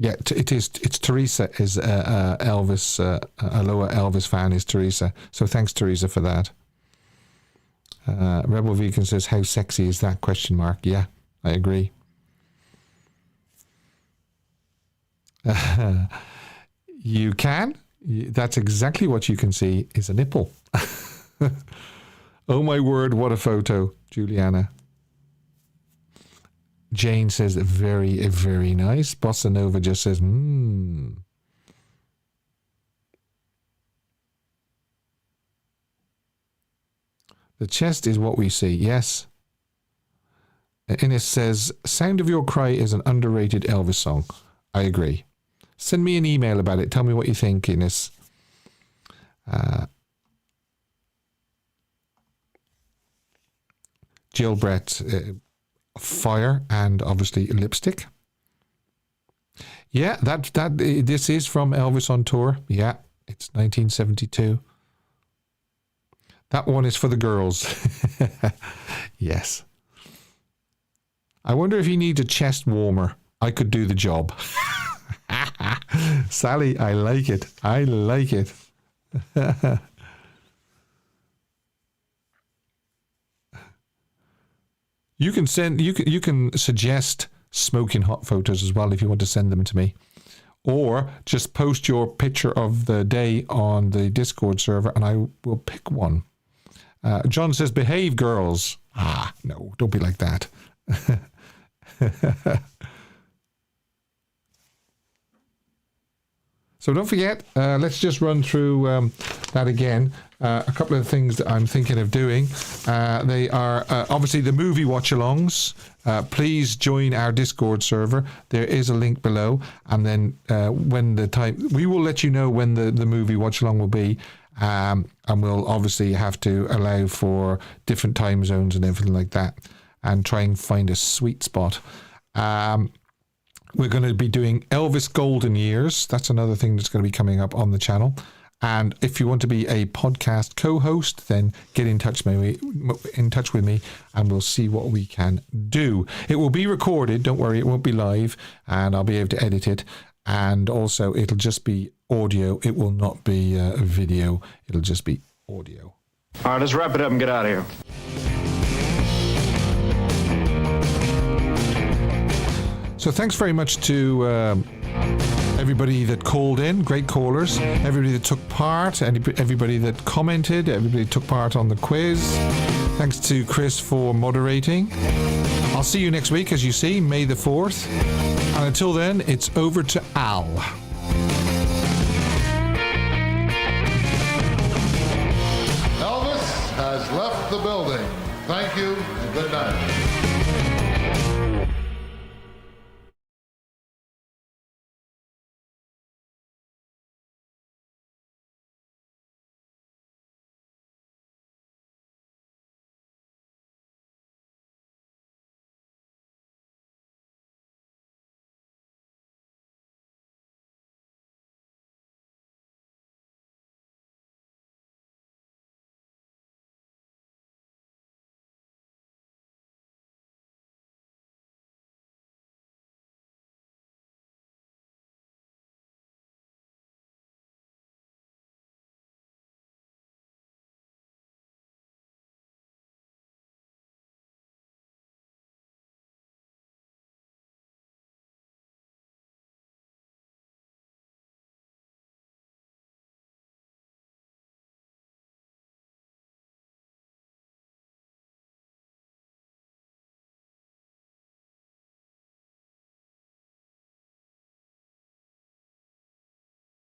Yeah, it's Teresa is Elvis, a Loa Elvis fan is Teresa. So thanks, Teresa, for that. Rebel Vegan says, how sexy is that? Question mark. Yeah, I agree. You can. That's exactly what you can see is a nipple. Oh my word, what a photo, Juliana. Jane says, very, very nice. Bossa Nova just says, The chest is what we see, yes. Ines says, Sound of Your Cry is an underrated Elvis song. I agree. Send me an email about it. Tell me what you think, Ines. Jill Brett, fire and obviously lipstick. Yeah, this is from Elvis on Tour. Yeah, it's 1972. That one is for the girls. Yes. I wonder if he needs a chest warmer. I could do the job. Sally, I like it. I like it. You can suggest smoking hot photos as well if you want to send them to me. Or just post your picture of the day on the Discord server and I will pick one. John says, behave, girls. No, don't be like that. So don't forget, let's just run through that again. A couple of things that I'm thinking of doing. They are obviously the movie watch-alongs. Please join our Discord server. There is a link below. And then when the time, we will let you know when the movie watch-along will be. And we'll obviously have to allow for different time zones and everything like that. And try and find a sweet spot. We're going to be doing Elvis Golden Years. That's another thing that's going to be coming up on the channel. And if you want to be a podcast co-host, then get in touch with me and we'll see what we can do. It will be recorded. Don't worry, it won't be live and I'll be able to edit it. And also it'll just be audio. It will not be a video. It'll just be audio. All right, let's wrap it up and get out of here. So thanks very much to everybody that called in, great callers, everybody that took part, everybody that commented, everybody that took part on the quiz. Thanks to Chris for moderating. I'll see you next week, as you see, May the 4th. And until then, it's over to Al. Elvis has left the building. Thank you and good night.